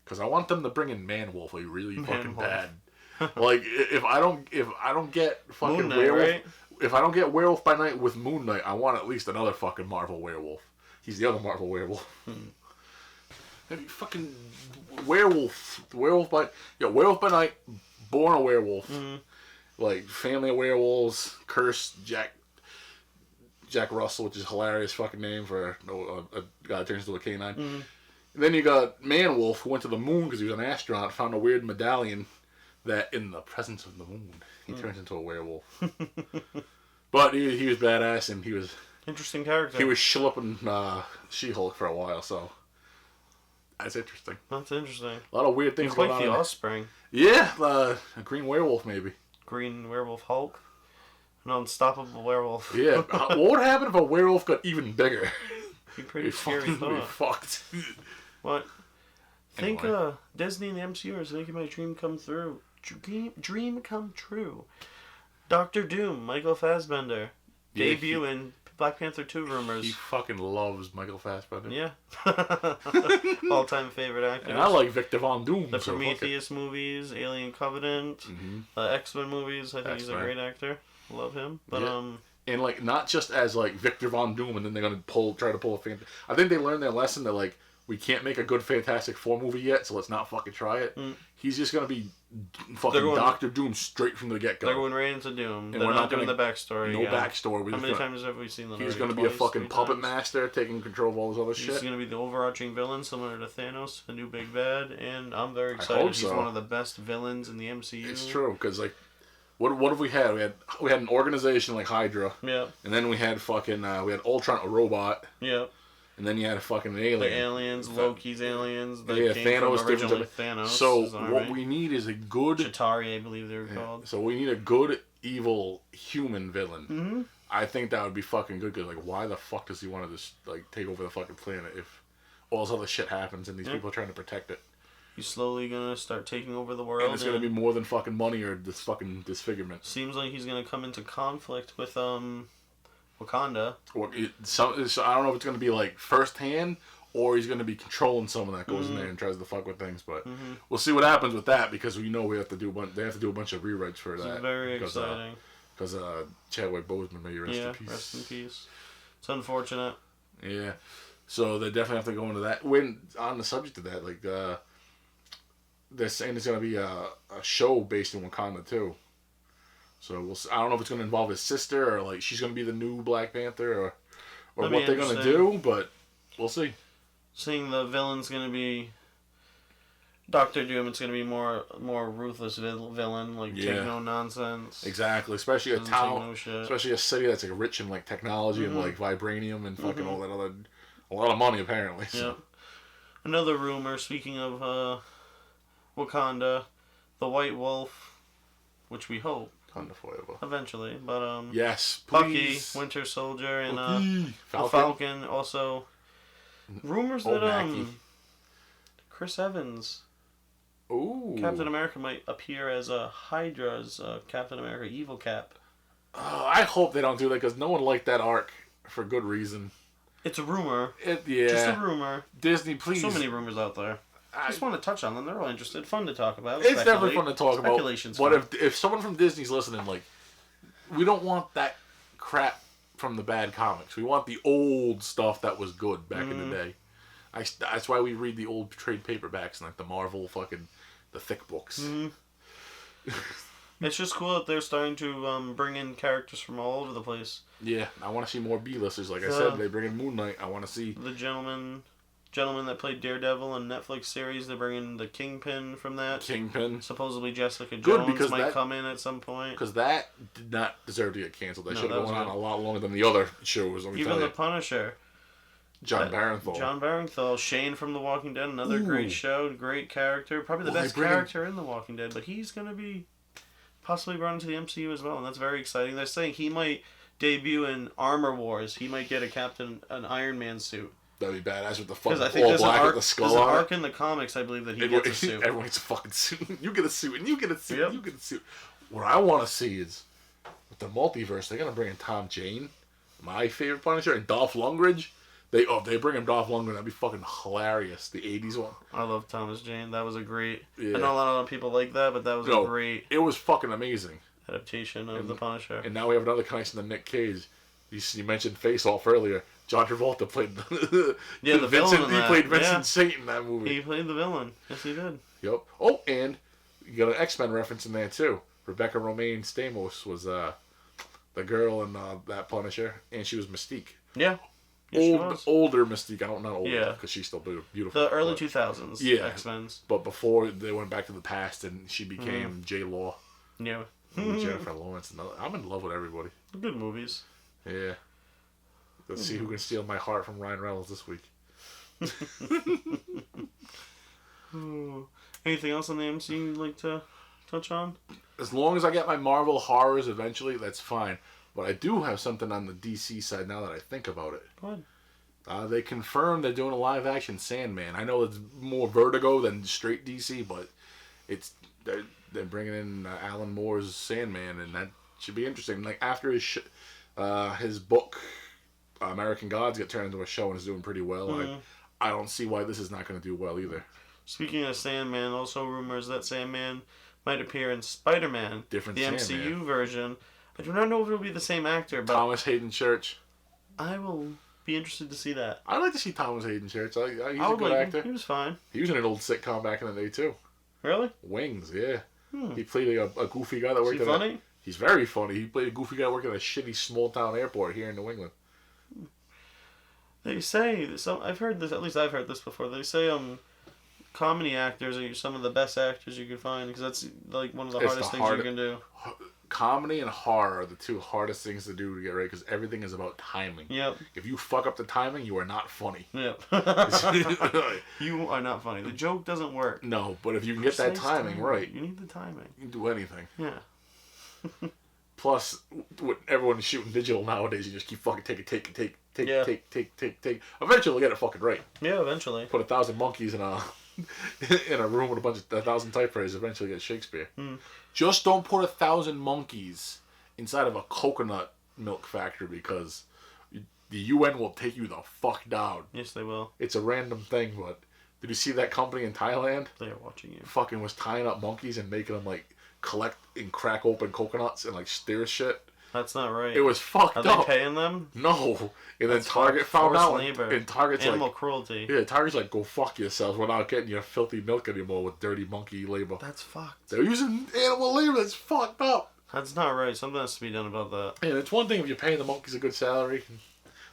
Because I want them to bring in Man-Wolf, like, really fucking bad. Like, if I don't get fucking Moon Knight, Werewolf, right? If I don't get Werewolf by Night with Moon Knight, I want at least another fucking Marvel Werewolf. He's the other Marvel Werewolf. Maybe fucking Werewolf by Night, born a werewolf. Like, family of werewolves, cursed Jack Russell, which is a hilarious fucking name for a guy that turns into a canine. And then you got Man-Wolf, who went to the moon because he was an astronaut, found a weird medallion that in the presence of the moon, he turns into a werewolf. But he was badass, and he was... Interesting character. He was schlepping She-Hulk for a while, so... That's interesting. That's interesting. A lot of weird things going on. He's like the offspring. Yeah, a green werewolf, maybe. Green werewolf Hulk? An unstoppable werewolf. Yeah. What would happen if a werewolf got even bigger? Be pretty scary thought. Be fucked. What? Anyway. Think Disney and the MCU is making my dream come through. Dream come true. Doctor Doom, Michael Fassbender. Debut in Black Panther 2 rumors. He fucking loves Michael Fassbender. Yeah. All-time favorite actor. And I like Victor Von Doom. The Prometheus movies, Alien Covenant, X-Men movies. I think he's a great actor. Love him. But and like not just as like Victor Von Doom, and then they're gonna try to pull a I think they learned their lesson that like we can't make a good Fantastic Four movie yet, so let's not fucking try it. He's just gonna be fucking Doctor Doom straight from the get-go. They're going right into Doom. And they're not doing the backstory. No backstory. How many times have we seen that? He's gonna be a fucking puppet master, taking control of all this other shit. He's gonna be the overarching villain, similar to Thanos, a new big bad, and I'm very excited. He's one of the best villains in the MCU. It's true, because like, what have we had? We had an organization like Hydra. Yeah. And then we had fucking we had Ultron, a robot. Yeah. And then you had a fucking alien. The aliens, Loki's aliens. Thanos. Originally Thanos. So what we need is a good... Chitauri, I believe they were called. So we need a good, evil, human villain. Mm-hmm. I think that would be fucking good, because, like, why the fuck does he want to just, like, take over the fucking planet if all this other shit happens and these people are trying to protect it? He's slowly gonna start taking over the world. And it's gonna be more than fucking money or this fucking disfigurement. Seems like he's gonna come into conflict with, Wakanda. So I don't know if it's going to be like first hand or he's going to be controlling someone that goes in there and tries to fuck with things. But we'll see what happens with that, because we know they have to do a bunch of rewrites for that. It's very exciting. Because Chadwick Boseman, may rest in peace. Rest in peace. It's unfortunate. Yeah. So they definitely have to go into that. When on the subject of that, like they're saying there's going to be a show based in Wakanda too. So I don't know if it's going to involve his sister or like she's going to be the new Black Panther or what they're going to do, but we'll see. Seeing the villain's going to be Doctor Doom, it's going to be more ruthless villain, like take no nonsense. Exactly, especially a town, especially a city that's like rich in like technology and like vibranium and fucking all that other, a lot of money apparently. So. Yeah. Another rumor. Speaking of Wakanda, the White Wolf, which we hope. Eventually, but yes, please. Bucky, Winter Soldier, and Falcon. Also, rumors that Chris Evans, Captain America, might appear as Hydra's Captain America Evil Cap. I hope they don't do that, because no one liked that arc for good reason. It's a rumor. Yeah, just a rumor. Disney, please. So many rumors out there. I just want to touch on them. They're all interested. Fun to talk about. It's definitely fun to talk about. But fun. if someone from Disney's listening, like, we don't want that crap from the bad comics. We want the old stuff that was good back in the day. That's why we read the old trade paperbacks and like the Marvel fucking the thick books. It's just cool that they're starting to bring in characters from all over the place. Yeah, I want to see more B-listers. Like I said, they bring in Moon Knight. I want to see the Gentleman. gentleman that played Daredevil in Netflix series. They're bringing the Kingpin from that. Kingpin. Supposedly Jessica Jones might come in at some point. Because that did not deserve to get canceled. That should have gone on a lot longer than the other shows. Even the Punisher. John Barenthal. John Barenthal. Shane from The Walking Dead. Another great show. Great character. Probably the best character in The Walking Dead. But he's going to be possibly brought into the MCU as well. And that's very exciting. They're saying he might debut in Armor Wars. He might get an Iron Man suit. That'd be badass with the fucking all black with the skull on it. There's an arc in the comics, I believe, that he gets a suit. Everyone gets a fucking suit. You get a suit, and you get a suit, and you get a suit. What I want to see is, with the multiverse, they're going to bring in Tom Jane, my favorite Punisher, and Dolph Lundgren. They bring him Dolph Lundgren, that'd be fucking hilarious. The 80s one. I love Thomas Jane. That was a great... Yeah. I know a lot of people like that, but that was a great... It was fucking amazing. Adaptation of the Punisher. And now we have another connection to Nick Cage. You mentioned Face Off earlier. John Travolta played the villain. He played Vincent Saint in that movie. He played the villain. Yes, he did. Yep. Oh, and you got an X-Men reference in there too. Rebecca Romaine Stamos was the girl in that Punisher, and she was Mystique. Yeah. Older Mystique. I don't know older because she's still beautiful. The early 2000s. Yeah. X-Men. But before they went back to the past, and she became J Law. Yeah. Jennifer Lawrence. I'm in love with everybody. Good movies. Yeah. Let's see who can steal my heart from Ryan Reynolds this week. Anything else on the MCU you'd like to touch on? As long as I get my Marvel horrors eventually, that's fine. But I do have something on the DC side now that I think about it. Go ahead. They confirmed they're doing a live-action Sandman. I know it's more Vertigo than straight DC, but they're bringing in Alan Moore's Sandman, and that should be interesting. Like after his book, American Gods, got turned into a show and is doing pretty well. I don't see why this is not going to do well either. Speaking of Sandman, also rumors that Sandman might appear in Spider-Man, the Sandman. MCU version. I do not know if it'll be the same actor, but Thomas Hayden Church. I will be interested to see that. I'd like to see Thomas Hayden Church. He's a good actor. He was fine. He was in an old sitcom back in the day too. Really? Wings, yeah. He played a goofy guy that worked at funny? He's very funny. He played a goofy guy working at a shitty small town airport here in New England. They say I've heard this. At least I've heard this before. They say comedy actors are some of the best actors you can find because that's like one of the hardest things you can do. Comedy and horror are the two hardest things to do to get right because everything is about timing. Yep. If you fuck up the timing, you are not funny. Yep. You are not funny. The joke doesn't work. No, but if you can get that timing right, you need the timing. You can do anything. Yeah. Plus, with everyone shooting digital nowadays, you just keep fucking take. Eventually, you'll get it fucking right. Yeah, eventually. Put 1,000 monkeys in a room with 1,000 typewriters. Eventually, get Shakespeare. Just don't put 1,000 monkeys inside of a coconut milk factory because the UN will take you the fuck down. Yes, they will. It's a random thing, but did you see that company in Thailand? They are watching you. Fucking was tying up monkeys and making them like collect and crack open coconuts and like steer shit. That's not right. It was fucked up. Are they paying them? No. And then Target found out. And Target's animal cruelty. Yeah, Target's like, go fuck yourselves. We're not getting your filthy milk anymore with dirty monkey labor. That's fucked. They're using animal labor. That's fucked up. That's not right. Something has to be done about that. And it's one thing if you're paying the monkeys a good salary.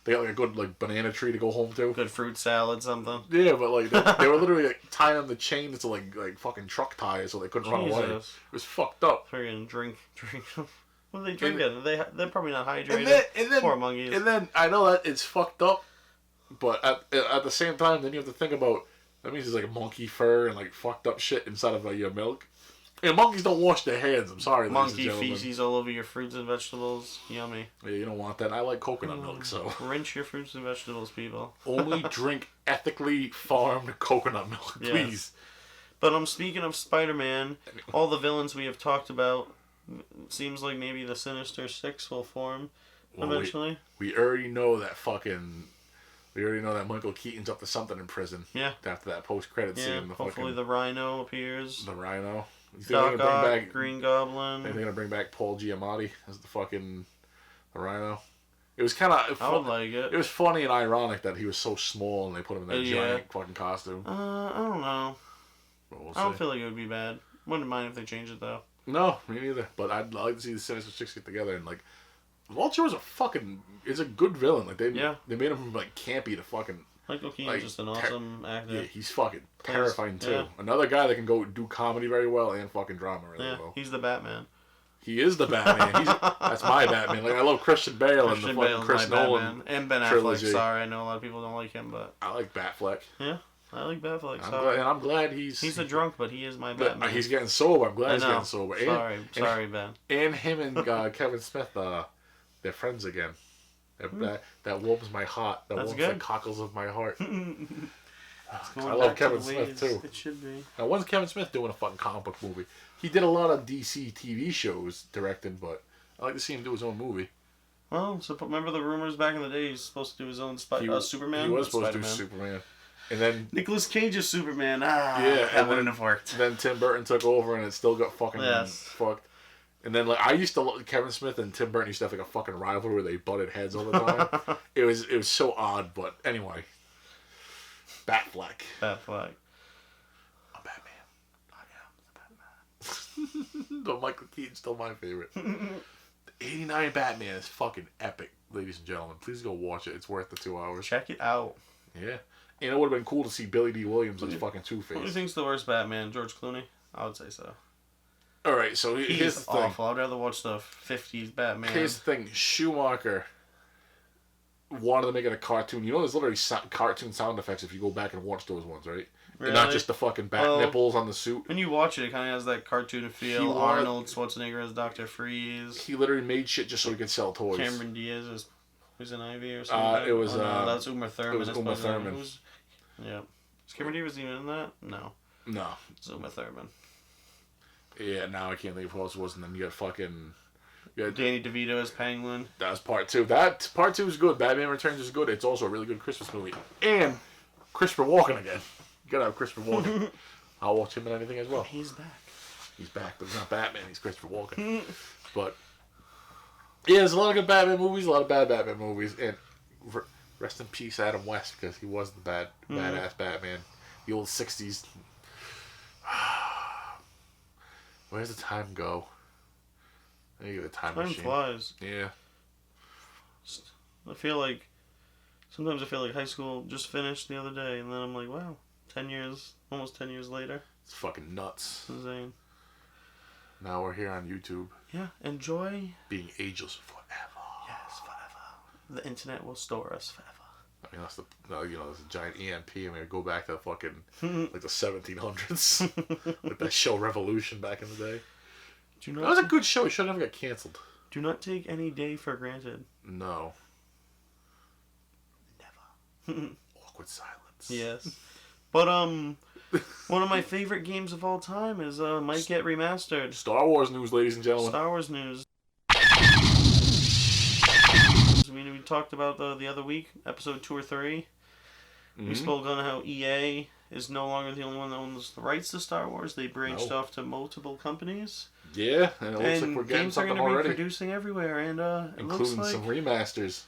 They got like a good like banana tree to go home to. Good fruit salad, something. Yeah, but like they were literally like tying them the chains to like fucking truck tires so they couldn't run away. It was fucked up. Friggin' drink. What are they drinking? They're probably not hydrated. Poor monkeys. And then I know that it's fucked up, but at the same time, then you have to think about that means there's like monkey fur and like fucked up shit inside of your milk. And monkeys don't wash their hands. I'm sorry, monkey feces all over your fruits and vegetables. Yummy. Yeah, you don't want that. I like coconut milk, so rinse your fruits and vegetables, people. Only drink ethically farmed coconut milk, please. Yes. But speaking of Spider-Man, all the villains we have talked about. Seems like maybe the Sinister Six will form eventually. We already know that Michael Keaton's up to something in prison. Yeah. After that post-credit scene. Hopefully the Rhino appears. The Rhino. You think Doc Ock, Green Goblin. They're gonna bring back Paul Giamatti as the Rhino. It was kind of. I would like it. It was funny and ironic that he was so small and they put him in that giant fucking costume. I don't know. I don't feel like it would be bad. Wouldn't mind if they changed it though. No, me neither. But I'd like to see the Sinister Six get together and Vulture is a good villain. Like they made him campy to fucking Michael Keaton's just an awesome actor. Yeah, he's fucking terrifying too. Another guy that can go do comedy very well and fucking drama really well. He's the Batman. He is the Batman. That's my Batman. Like I love Christian Bale and the fucking Chris Nolan and Ben trilogy. Affleck. Sorry, I know a lot of people don't like him, but I like Batfleck. Yeah, I like Batfleck. I'm glad he's a drunk, but he is my Batman. He's getting sober. I'm glad he's getting sober. Sorry, Ben. And him and Kevin Smith, they're friends again. That warms my heart. That warms the cockles of my heart. I love Kevin Smith too. It should be. Now, when's Kevin Smith doing a fucking comic book movie? He did a lot of DC TV shows directing, but I like to see him do his own movie. Well, so remember the rumors back in the day? He's supposed to do his own Superman. He was supposed to do Superman, and then Nicolas Cage's Superman. That wouldn't have worked. Then Tim Burton took over, and it still got fucking fucked. And then I used to love Kevin Smith and Tim Burton used to have like a fucking rivalry where they butted heads all the time. It was so odd, but anyway. Batfleck. I'm Batman. I am the Batman. But Michael Keaton's still my favorite. The 89 Batman is fucking epic, ladies and gentlemen. Please go watch it. It's worth the 2 hours. Check it out. Yeah. And it would have been cool to see Billy D. Williams as fucking Two-Face. Who do you think's the worst Batman? George Clooney? I would say so. Alright, so here's the thing. Awful. I'd rather watch the 50s Batman. Here's the thing. Schumacher wanted to make it a cartoon. You know there's literally cartoon sound effects if you go back and watch those ones, right? Really? Not just the fucking bat nipples on the suit. When you watch it, it kind of has that cartoon feel. Arnold Schwarzenegger as Dr. Freeze. He literally made shit just so he could sell toys. Cameron Diaz as Poison Ivy or something. It was... no, that's Uma Thurman. It was Uma Thurman. Yeah. Is Cameron Diaz even in that? No. No. It's Uma Thurman. Yeah, now I can't think of who else was. And then you got fucking... Danny DeVito as Penguin. That was part 2. That part 2 is good. Batman Returns is good. It's also a really good Christmas movie. And Christopher Walken again. You gotta have Christopher Walken. I'll watch him in anything as well. He's back. He's back, but he's not Batman. He's Christopher Walken. But yeah, there's a lot of good Batman movies, a lot of bad Batman movies, and rest in peace, Adam West, because he was the badass Batman. The old '60s. Where's the time go? I need to get a time machine. Time flies. Yeah. I feel like high school just finished the other day, and then I'm like, wow, 10 years, almost 10 years later. It's fucking nuts. It's insane. Now we're here on YouTube. Yeah, enjoy. Being ageless forever. Yes, forever. The internet will store us forever. I mean, that's there's a giant EMP. I mean, go back to fucking, like the 1700s. Like that show Revolution back in the day. That was a good show. It should have never got canceled. Do not take any day for granted. No. Never. Awkward silence. Yes. But, one of my favorite games of all time is, might get remastered. Star Wars news, ladies and gentlemen. Star Wars news. We talked about the other week, episode 2 or 3. Mm-hmm. We spoke on how EA is no longer the only one that owns the rights to Star Wars. They branched off to multiple companies. Yeah, and it looks like we're getting something already. Games are going to be producing everywhere, and it looks like some remasters.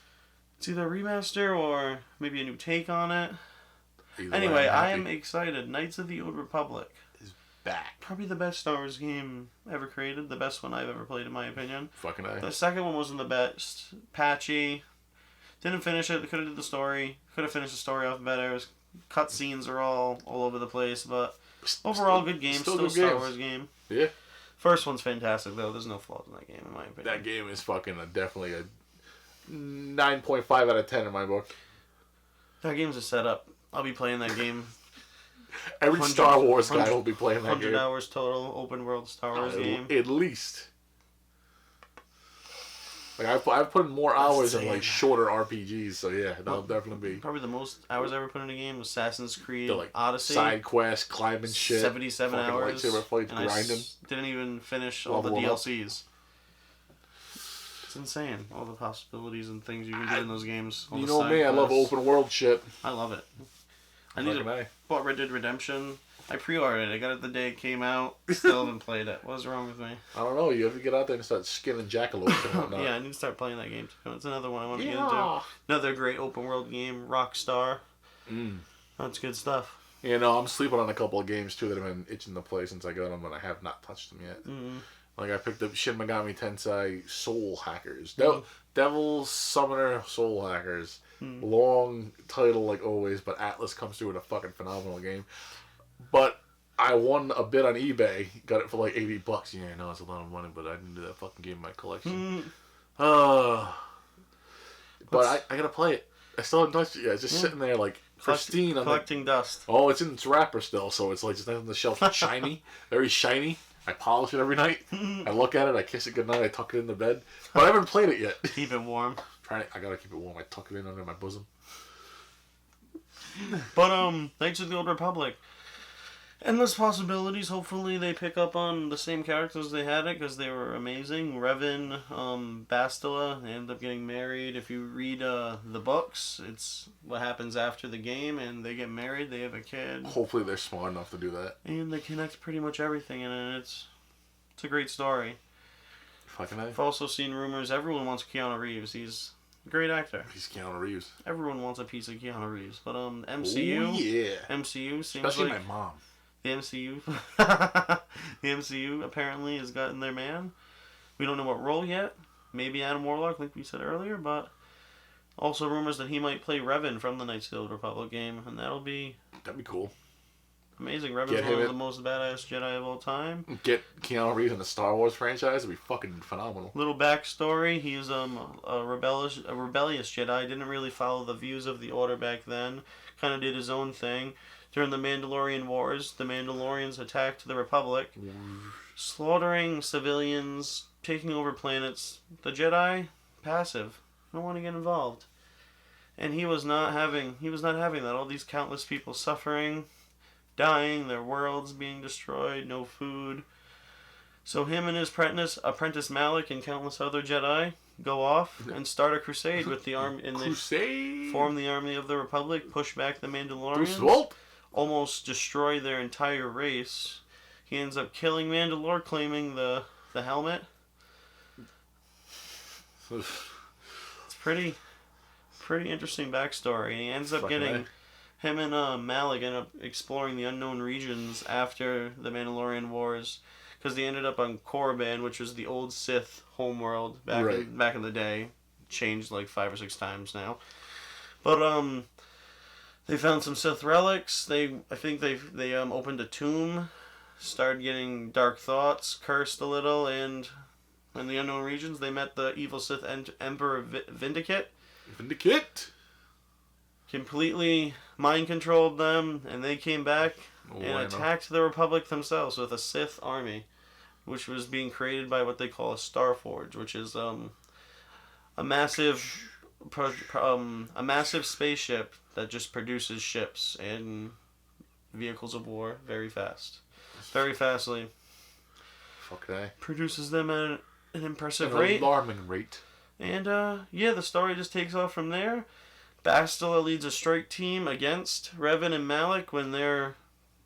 It's either a remaster or maybe a new take on it. Anyway, I am excited. Knights of the Old Republic is back. Probably the best Star Wars game ever created. The best one I've ever played, in my opinion. Fucking A. The second one wasn't the best. Patchy. Didn't finish it. They could have did the story. Could have finished the story off better. Cutscenes are all over the place, but overall good game. Still a Star Wars game. Yeah. First one's fantastic though. There's no flaws in that game, in my opinion. That game is fucking definitely a 9.5 out of 10 in my book. That game's a setup. I'll be playing that game. Every Star Wars guy will be playing that game. 100 hours total, open world Star Wars game. At least. Like I've put in more hours in like shorter RPGs, so yeah, that'll definitely be. Probably the most hours I ever put in a game was Assassin's Creed Odyssey. Side quests, climbing shit. 77 hours. Lightsaber fights, and grinding. I didn't even finish all the DLCs. It's insane, all the possibilities and things you can do in those games. You know me, I love open world shit. I love it. I bought Red Dead Redemption. I pre-ordered it. I got it the day it came out. Still haven't played it. What's wrong with me? I don't know. You have to get out there and start skinning jackalopes and whatnot. Yeah, I need to start playing that game too. It's another one I want to get into. Another great open world game, Rockstar. That's good stuff. You know, I'm sleeping on a couple of games too that have been itching to play since I got them, and I have not touched them yet. Like, I picked up Shin Megami Tensei Soul Hackers. Devil Summoner Soul Hackers. Long title, like always, but Atlas comes through with a fucking phenomenal game. But I won a bid on eBay. Got it for like $80. Yeah, I know it's a lot of money, but I didn't do that fucking game in my collection. But I gotta play it. I still haven't touched it yet. It's just sitting there, like, pristine. Collecting dust. Oh, it's in its wrapper still, so it's like just on the shelf. Shiny. Very shiny. I polish it every night. I look at it, I kiss it goodnight, I tuck it in the bed. But I haven't played it yet. Keep it warm. I gotta keep it warm. I tuck it in under my bosom. But, Knights of the Old Republic. Endless possibilities. Hopefully they pick up on the same characters they had it, because they were amazing. Revan, Bastila, they end up getting married. If you read the books, it's what happens after the game, and they get married, they have a kid. Hopefully they're smart enough to do that. And they connect pretty much everything in it. It's a great story. Fucking A. I've also seen rumors, everyone wants Keanu Reeves. He's a great actor. He's Keanu Reeves. Everyone wants a piece of Keanu Reeves. But MCU, oh, yeah. MCU seems especially like... my mom. The MCU, the MCU apparently has gotten their man. We don't know what role yet. Maybe Adam Warlock, like we said earlier, but also rumors that he might play Revan from the Knights of the Old Republic game, and that'd be cool. Amazing. Revan's one of the most badass Jedi of all time. Get Keanu Reeves in the Star Wars franchise, it'd be fucking phenomenal. Little backstory: he's a rebellious Jedi. Didn't really follow the views of the Order back then. Kind of did his own thing. During the Mandalorian Wars, the Mandalorians attacked the Republic, slaughtering civilians, taking over planets. The Jedi, passive, don't want to get involved. And he was not having that. All these countless people suffering, dying, their worlds being destroyed, no food. So him and his apprentice Malik and countless other Jedi go off and start a crusade with the army. They form the army of the Republic, push back the Mandalorians. Almost destroy their entire race. He ends up killing Mandalore, claiming the helmet. It's pretty interesting backstory. And he ends up getting... Him and Malik end up exploring the unknown regions after the Mandalorian Wars. Because they ended up on Korriban, which was the old Sith homeworld back in the day. Changed like 5 or 6 times now. But, they found some Sith relics. I think they opened a tomb, started getting dark thoughts, cursed a little, and in the unknown regions they met the evil Sith Emperor Vindicate. Completely mind controlled them, and they came back and attacked the Republic themselves with a Sith army, which was being created by what they call a Starforge, which is a massive spaceship that just produces ships and vehicles of war very fastly. Okay. Produces them at an impressive rate. An alarming rate. And the story just takes off from there. Bastila leads a strike team against Revan and Malik when they're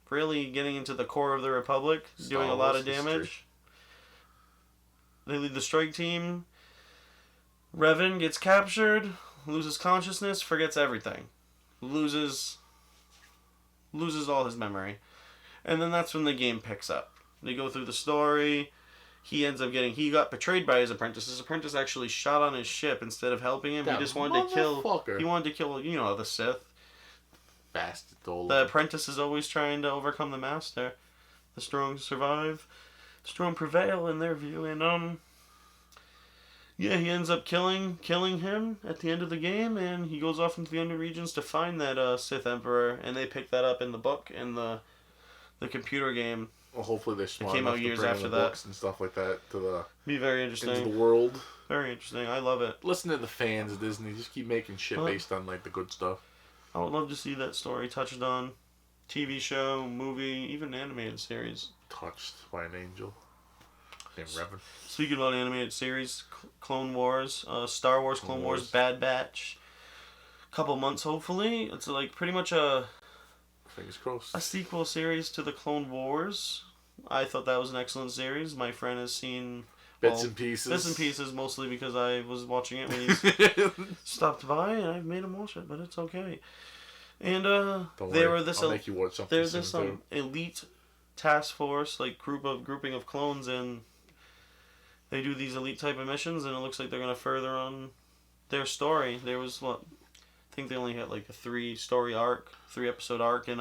really getting into the core of the Republic, doing a lot of damage. They lead the strike team. Revan gets captured, loses consciousness, forgets everything. Loses all his memory. And then that's when the game picks up. They go through the story. He got betrayed by his apprentice. His apprentice actually shot on his ship instead of helping him. He just wanted to kill, the Sith. Bastard. The apprentice is always trying to overcome the master. The strong survive. The strong prevail in their view. And, he ends up killing him at the end of the game, and he goes off into the unknown regions to find that Sith Emperor, and they pick that up in the book and the computer game. Well, hopefully they're smart. It came out years after that. Books and stuff like that be very interesting. Into the world. Very interesting. I love it. Listen to the fans of Disney. Just keep making shit based on like the good stuff. I would love to see that story touched on. TV show, movie, even animated series. Touched by an angel. Named Revan. Speaking about animated series, Clone Wars, Star Wars, Clone Wars, Bad Batch. Couple months, hopefully. It's like pretty much fingers crossed. A sequel series to the Clone Wars. I thought that was an excellent series. My friend has seen bits and pieces. Bits and pieces, mostly because I was watching it when he stopped by, and I've made him watch it, but it's okay. And I'll make you watch something. There's this elite task force, like grouping of clones, and they do these elite type of missions, and it looks like they're going to further on their story. There was, I think they only had like a 3-episode arc in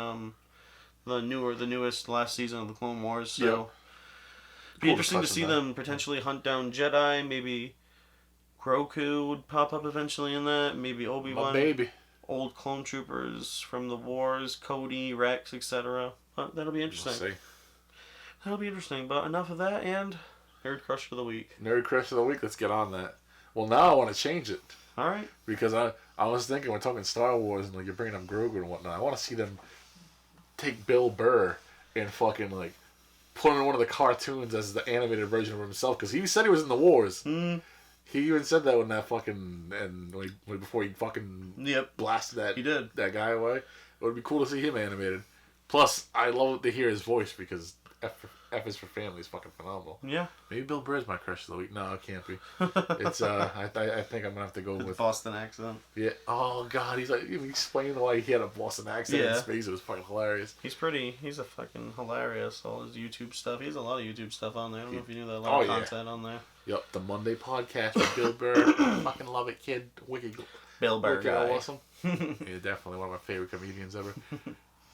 the newest last season of the Clone Wars. So it'd be interesting to see them potentially hunt down Jedi. Maybe Grogu would pop up eventually in that. Maybe Obi-Wan. My baby. Old clone troopers from the wars, Cody, Rex, etc. But that'll be interesting. We'll see. That'll be interesting. But enough of that, and Nerd Crush of the Week. Nerd Crush of the Week. Let's get on that. Well, now I want to change it. All right. Because I was thinking, we're talking Star Wars and like you're bringing up Grogu and whatnot. I want to see them take Bill Burr and fucking like put him in one of the cartoons as the animated version of himself. Because he said he was in the wars. Mm. He even said that when that fucking before he fucking blasted that guy away. It would be cool to see him animated. Plus, I love to hear his voice because F is for Family is fucking phenomenal. Yeah. Maybe Bill Burr's my crush of the week. No, it can't be. It's I think I'm gonna have to go with Boston accent. Yeah. Oh god, he's like even explaining why he had a Boston accent in space. It was fucking hilarious. He's a fucking hilarious. All his YouTube stuff. He has a lot of YouTube stuff on there. I don't know if you knew that. A lot of content on there. Yep, the Monday podcast with Bill Burr. Fucking love it, kid. Wicked. Bill Burr guy. Awesome. Yeah, definitely one of my favorite comedians ever.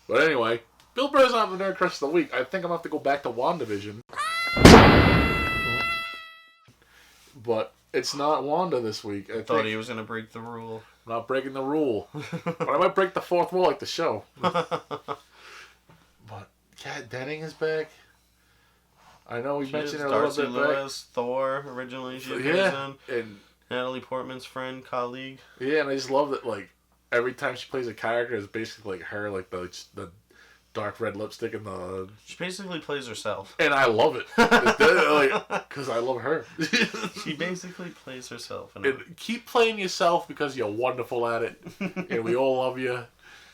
But anyway, Bill Burr's not the Nerd Crush of the Week. I think I'm gonna have to go back to WandaVision. But it's not Wanda this week. I thought he was gonna break the rule. I'm not breaking the rule. But I might break the fourth wall like the show. But Kat Denning is back. I know we mentioned her a little bit Lewis, back. Thor, originally she was in. And Natalie Portman's friend, colleague. Yeah, and I just love that, like, every time she plays a character, it's basically like her, like, the dark red lipstick and the... She basically plays herself. And I love it. Because I love her. She basically plays herself. And keep playing yourself because you're wonderful at it. And we all love you.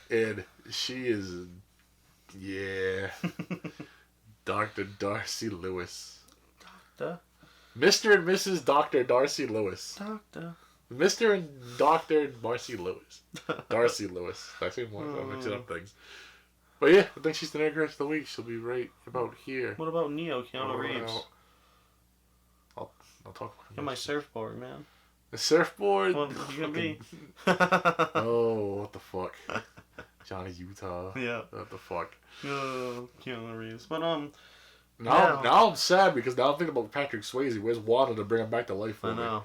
And she is... Yeah... Dr. Darcy Lewis. Doctor? Mr. and Mrs. Dr. Darcy Lewis. Doctor. Mr. and Dr. Darcy Lewis. Darcy Lewis. I think I'm mixing up things. But yeah, I think she's the Nerd Crush of the Week. She'll be right about here. What about Neo, Keanu Reeves? I'll talk about Get my surfboard, man. The surfboard? What you gonna be? Oh, what the fuck. Johnny Utah. Yeah. What the fuck. Keanu Reeves. But now I'm sad because now I'm thinking about Patrick Swayze. Where's Wanda to bring him back to life for me? I know.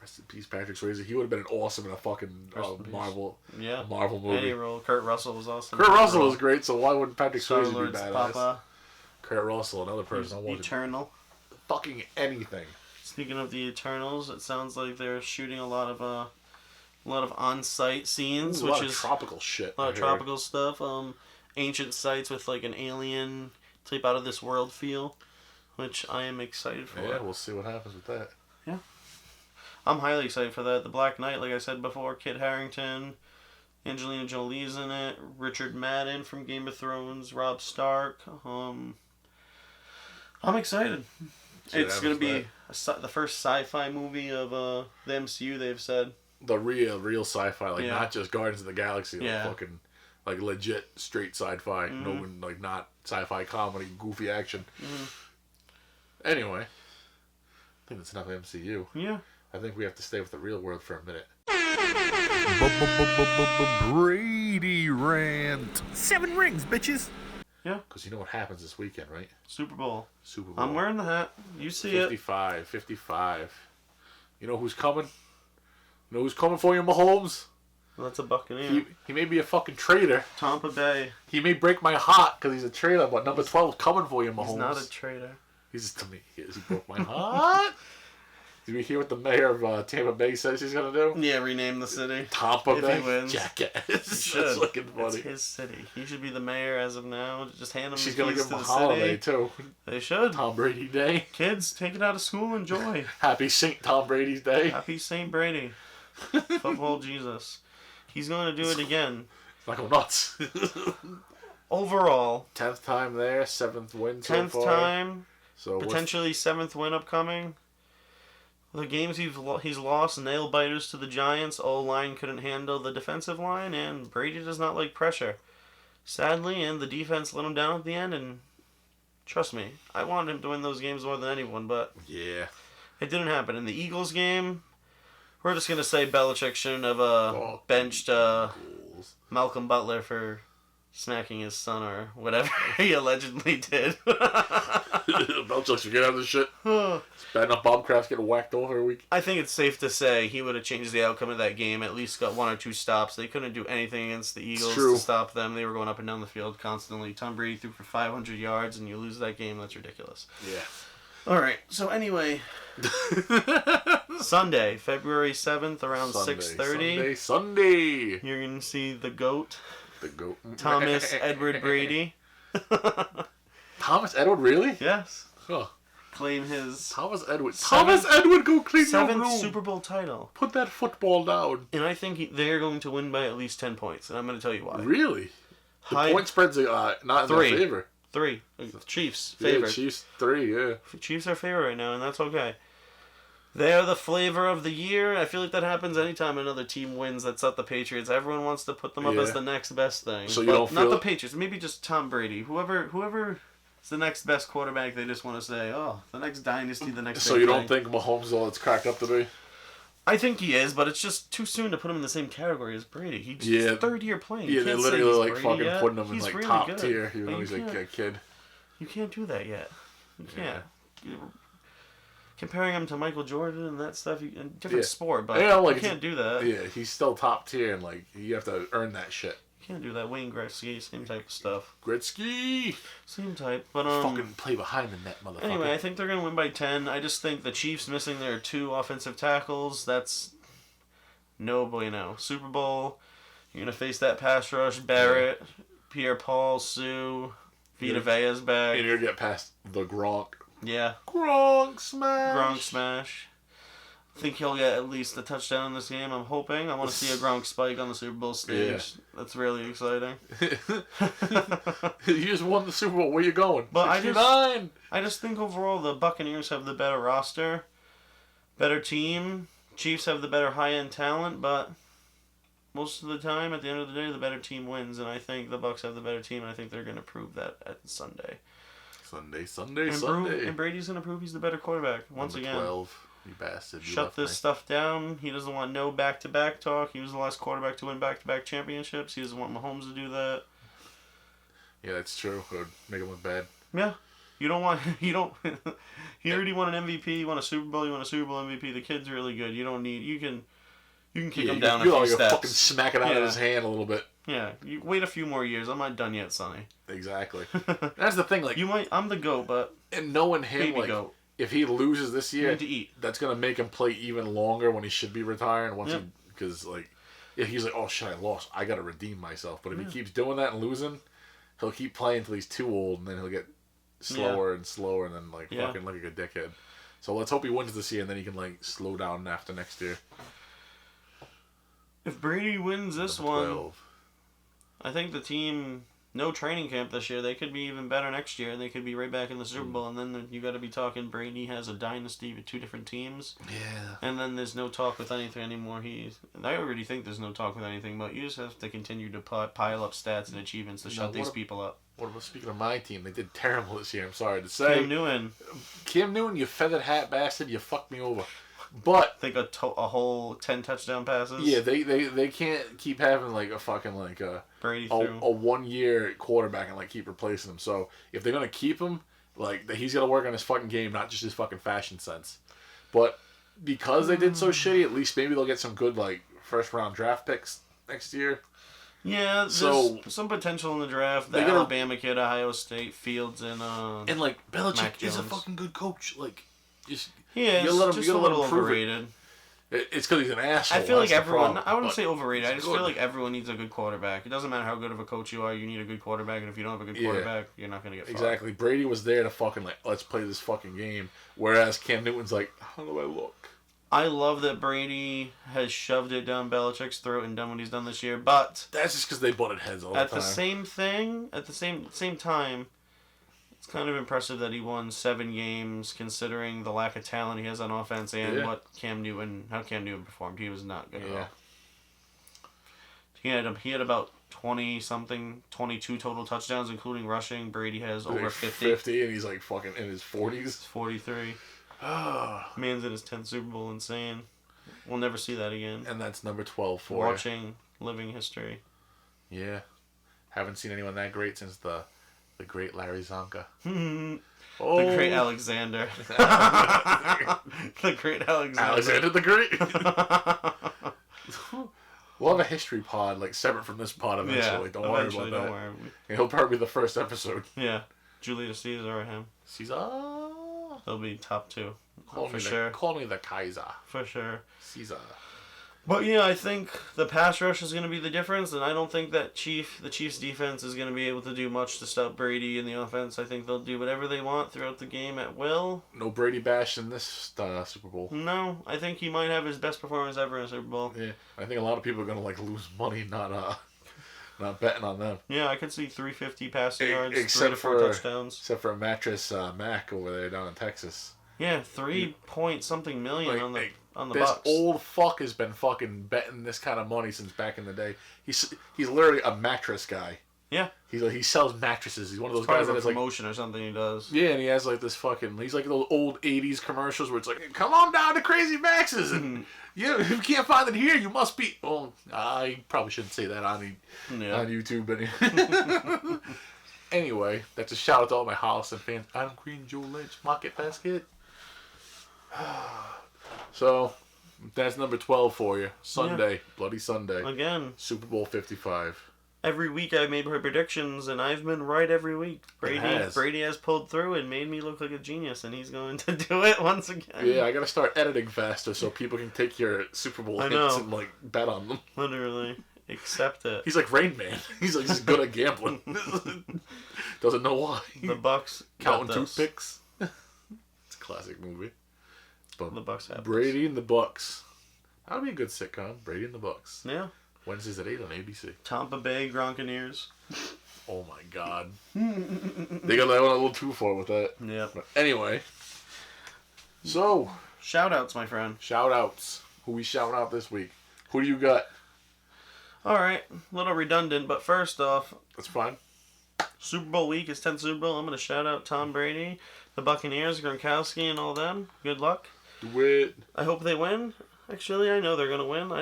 Rest in peace, Patrick Swayze. He would have been awesome in a fucking Marvel movie. Any role. Kurt Russell was awesome. Kurt Russell was great, so why wouldn't Patrick Swayze be badass? Papa. Kurt Russell, another person I wanted. Eternal. Fucking anything. Speaking of the Eternals, it sounds like they're shooting a lot of on-site scenes, which is tropical shit. A lot of tropical stuff. Ancient sites with like an alien type out of this world feel, which I am excited for. Yeah, we'll see what happens with that. Yeah, I'm highly excited for that. The Black Knight, like I said before, Kit Harington, Angelina Jolie's in it, Richard Madden from Game of Thrones, Robb Stark. I'm excited. It's gonna be the first sci-fi movie of the MCU. They've said. The real sci-fi, like not just Guardians of the Galaxy, like fucking, like legit straight sci-fi, no, like not sci-fi comedy, goofy action. Anyway, I think that's enough MCU. Yeah. I think we have to stay with the real world for a minute. Brady rant. 7 rings, bitches. Yeah. Because you know what happens this weekend, right? Super Bowl. Super Bowl. I'm wearing the hat. You see 55. You know who's coming? You know who's coming for you, Mahomes? Well, that's a Buccaneer. He may be a fucking traitor. Tampa Bay. He may break my heart because he's a traitor, but number 12 coming for you, Mahomes. He's not a traitor. He's to me. He broke my heart. Did we hear what the mayor of Tampa Bay says he's going to do? Yeah, rename the city. Tampa Bay? If he wins. Jackass. That's looking funny. It's his city. He should be the mayor as of now. Just hand him She's the gonna keys give to him the a holiday, city. too. They should. Tom Brady Day. Kids, take it out of school. Enjoy. Happy St. Tom Brady's Day. Happy St. Brady. Football Jesus. He's going to do it again. Like go nuts. Overall. 10th time there, 7th win so 10th far. time. So potentially 7th win upcoming. The games he's lost, nail biters to the Giants. O-line couldn't handle the defensive line, and Brady does not like pressure. Sadly, and the defense let him down at the end, and trust me, I wanted him to win those games more than anyone, but yeah, It didn't happen. In the Eagles game, we're just going to say Belichick shouldn't have benched Malcolm Butler for smacking his son or whatever he allegedly did. Belichick should get out of this shit. It's bad enough Bob Kraft's getting whacked over every week. I think it's safe to say he would have changed the outcome of that game, at least got 1 or 2 stops. They couldn't do anything against the Eagles to stop them. They were going up and down the field constantly. Tom Brady threw for 500 yards, and you lose that game. That's ridiculous. Yeah. All right. So anyway, Sunday, February 7th, around 6:30. Sunday. You're going to see the GOAT. The GOAT. Thomas Edward Brady. Thomas Edward, really? Yes. Huh. Claim his Thomas Edward go clean your room. 7th Super Bowl title. Put that football down. And I think they're going to win by at least 10 points, and I'm going to tell you why. Really? The point spread's not in their favor. 3. Chiefs favorite. Yeah, Chiefs 3. Yeah. Chiefs are favorite right now, and that's okay. They are the flavor of the year. I feel like that happens anytime another team wins that's not the Patriots. Everyone wants to put them up as the next best thing. So you don't feel... Not the Patriots. Maybe just Tom Brady. Whoever is the next best quarterback, they just want to say, oh, the next dynasty, the next So you don't think Mahomes is all it's cracked up to be? I think he is, but it's just too soon to put him in the same category as Brady. He's third year playing. Yeah, they're literally like fucking yet. putting him in He's like really top good. tier, even though he's like a kid. You can't do that yet. You can't. Comparing him to Michael Jordan and that stuff, different sport, but you can't do that. Yeah, he's still top tier, and like you have to earn that shit. You can't do that. Wayne Gretzky, same type of stuff. Gretzky, same type, but fucking play behind the net, motherfucker. Anyway, I think they're gonna win by 10. I just think the Chiefs missing their 2 offensive tackles. That's no bueno. Super Bowl, you're gonna face that pass rush. Barrett, Pierre-Paul, Sue, Vita Vea's back, and you're gonna get past the Gronk. Yeah. Gronk smash. Gronk smash. I think he'll get at least a touchdown in this game, I'm hoping. I want to see a Gronk spike on the Super Bowl stage. Yeah. That's really exciting. You just won the Super Bowl. Where you going? But I just think overall the Buccaneers have the better roster, better team. Chiefs have the better high-end talent, but most of the time, at the end of the day, the better team wins, and I think the Bucs have the better team, and I think they're going to prove that at Sunday. Sunday. And Brady's going to prove he's the better quarterback once again. 12, you bastard. Shut this stuff down. He doesn't want no back-to-back talk. He was the last quarterback to win back-to-back championships. He doesn't want Mahomes to do that. Yeah, that's true. It would make him look bad. Yeah. He already won an MVP. He won a Super Bowl. You won a Super Bowl MVP. The kid's really good. You don't need... You can kick him down a few steps. Fucking smack it out of his hand a little bit. Yeah, you wait a few more years. I'm not done yet, Sonny. Exactly. That's the thing. Like I'm the GOAT, but and knowing him, like goat. If he loses this year, you need to eat. That's gonna make him play even longer when he should be retiring. Because like if he's like, oh shit, I lost, I gotta redeem myself. But if he keeps doing that and losing, he'll keep playing until he's too old, and then he'll get slower and slower, and then fucking look like a dickhead. So let's hope he wins this year, and then he can like slow down after next year. If Brady wins this one, I think the team, no training camp this year, they could be even better next year. They could be right back in the Super Bowl, and then you got to be talking Brady has a dynasty with 2 different teams. Yeah. And then there's no talk with anything anymore. I already think there's no talk with anything, but you just have to continue to pile up stats and achievements to shut these people up. What about speaking of my team? They did terrible this year, I'm sorry to say. Cam Newton, you feathered hat bastard, you fucked me over. But they got a whole 10 touchdown passes. Yeah, they can't keep having like a fucking like Brady a 1 year quarterback and like keep replacing him. So if they're gonna keep him, like he's gotta work on his fucking game, not just his fucking fashion sense. But because they did so shitty, at least maybe they'll get some good like first round draft picks next year. Yeah, there's some potential in the draft. The Alabama kid, Ohio State, Fields, and like Belichick is a fucking good coach. Like just. Yeah, it's just a little overrated. It's because he's an asshole. I feel like everyone... I wouldn't say overrated. I just feel like everyone needs a good quarterback. It doesn't matter how good of a coach you are. You need a good quarterback. And if you don't have a good quarterback, you're not going to get fired. Exactly. Brady was there to fucking like, let's play this fucking game. Whereas Cam Newton's like, how do I look? I love that Brady has shoved it down Belichick's throat and done what he's done this year. But... that's just because they butted heads all the time. At the same time... it's kind of impressive that he won 7 games, considering the lack of talent he has on offense and how Cam Newton performed. He was not good at all. He had about 22 total touchdowns, including rushing. Brady has over 50. 50, and he's like fucking in his 40s. 43. Man's in his 10th Super Bowl. Insane. We'll never see that again. And that's number 12 for Watching living history. Yeah. Haven't seen anyone that great since the great Larry Zonka. The great Alexander. The great Alexander. Alexander the Great. We'll have a history pod, like, separate from this pod eventually. Don't worry about that. Don't worry. He'll probably be the first episode. Yeah. Julius Caesar or him. Caesar. They'll be top 2. Call me the Kaiser. For sure. Caesar. But yeah, I think the pass rush is going to be the difference, and I don't think that the Chiefs defense is going to be able to do much to stop Brady in the offense. I think they'll do whatever they want throughout the game at will. No Brady bash in this Super Bowl. No, I think he might have his best performance ever in a Super Bowl. Yeah, I think a lot of people are going to like lose money not betting on them. Yeah, I could see 350 passing yards, 3 to 4 touchdowns. Except for a mattress Mac over there down in Texas. Yeah, 3-point-something million on the this Bucks. Old fuck has been fucking betting this kind of money since back in the day. He's literally a mattress guy. Yeah. He sells mattresses. He's one of those guys that has promotion or something he does. Yeah, and he has like this fucking. He's like those old '80s commercials where it's like, "Come on down to Crazy Max's, and if you can't find it here, you must be." Well, I probably shouldn't say that on YouTube, but anyway, that's a shout out to all my Holliston fans. Adam Green, Joe Lynch, Market Basket. So, that's number 12 for you. Sunday. Yeah. Bloody Sunday. Again. Super Bowl 55. Every week I've made predictions, and I've been right every week. Brady has pulled through and made me look like a genius, and he's going to do it once again. Yeah, I gotta start editing faster so people can take your Super Bowl hits and, like, bet on them. Literally. Accept it. He's like Rain Man. He's like just good at gambling. Doesn't know why. The Bucks counting toothpicks. It's a classic movie. But the Bucks have Brady and the Bucks. That'll be a good sitcom. Brady and the Bucks. Yeah. Wednesdays at 8 on ABC. Tampa Bay Gronkineers. Oh my God. They got that one a little too far with that. Yeah. But anyway. So. Shout-outs, my friend. Shout-outs. Who we shouting out this week? Who do you got? Alright. A little redundant, but first off. That's fine. Super Bowl week is 10th Super Bowl. I'm going to shout out Tom Brady, the Buccaneers, Gronkowski, and all them. Good luck. Do it. I hope they win. Actually, I know they're going to win.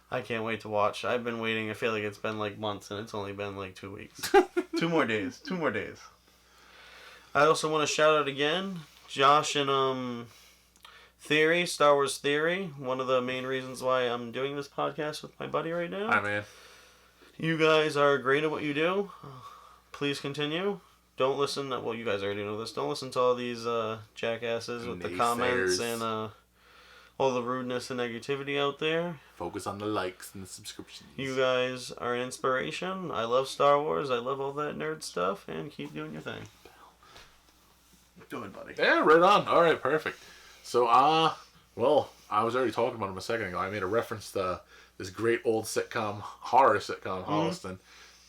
I can't wait to watch. I've been waiting. I feel like it's been like months, and it's only been like 2 weeks. 2 more days. 2 more days. I also want to shout out again, Josh and Theory, Star Wars Theory. One of the main reasons why I'm doing this podcast with my buddy right now. Hi, man. You guys are great at what you do. Please continue. Don't listen. Well, you guys already know this. Don't listen to all these jackasses with the comments and all the rudeness and negativity out there. Focus on the likes and the subscriptions. You guys are an inspiration. I love Star Wars. I love all that nerd stuff. And keep doing your thing. Do it, buddy. Yeah, right on. All right, perfect. So, well, I was already talking about him a second ago. I made a reference to this great old horror sitcom, Holliston.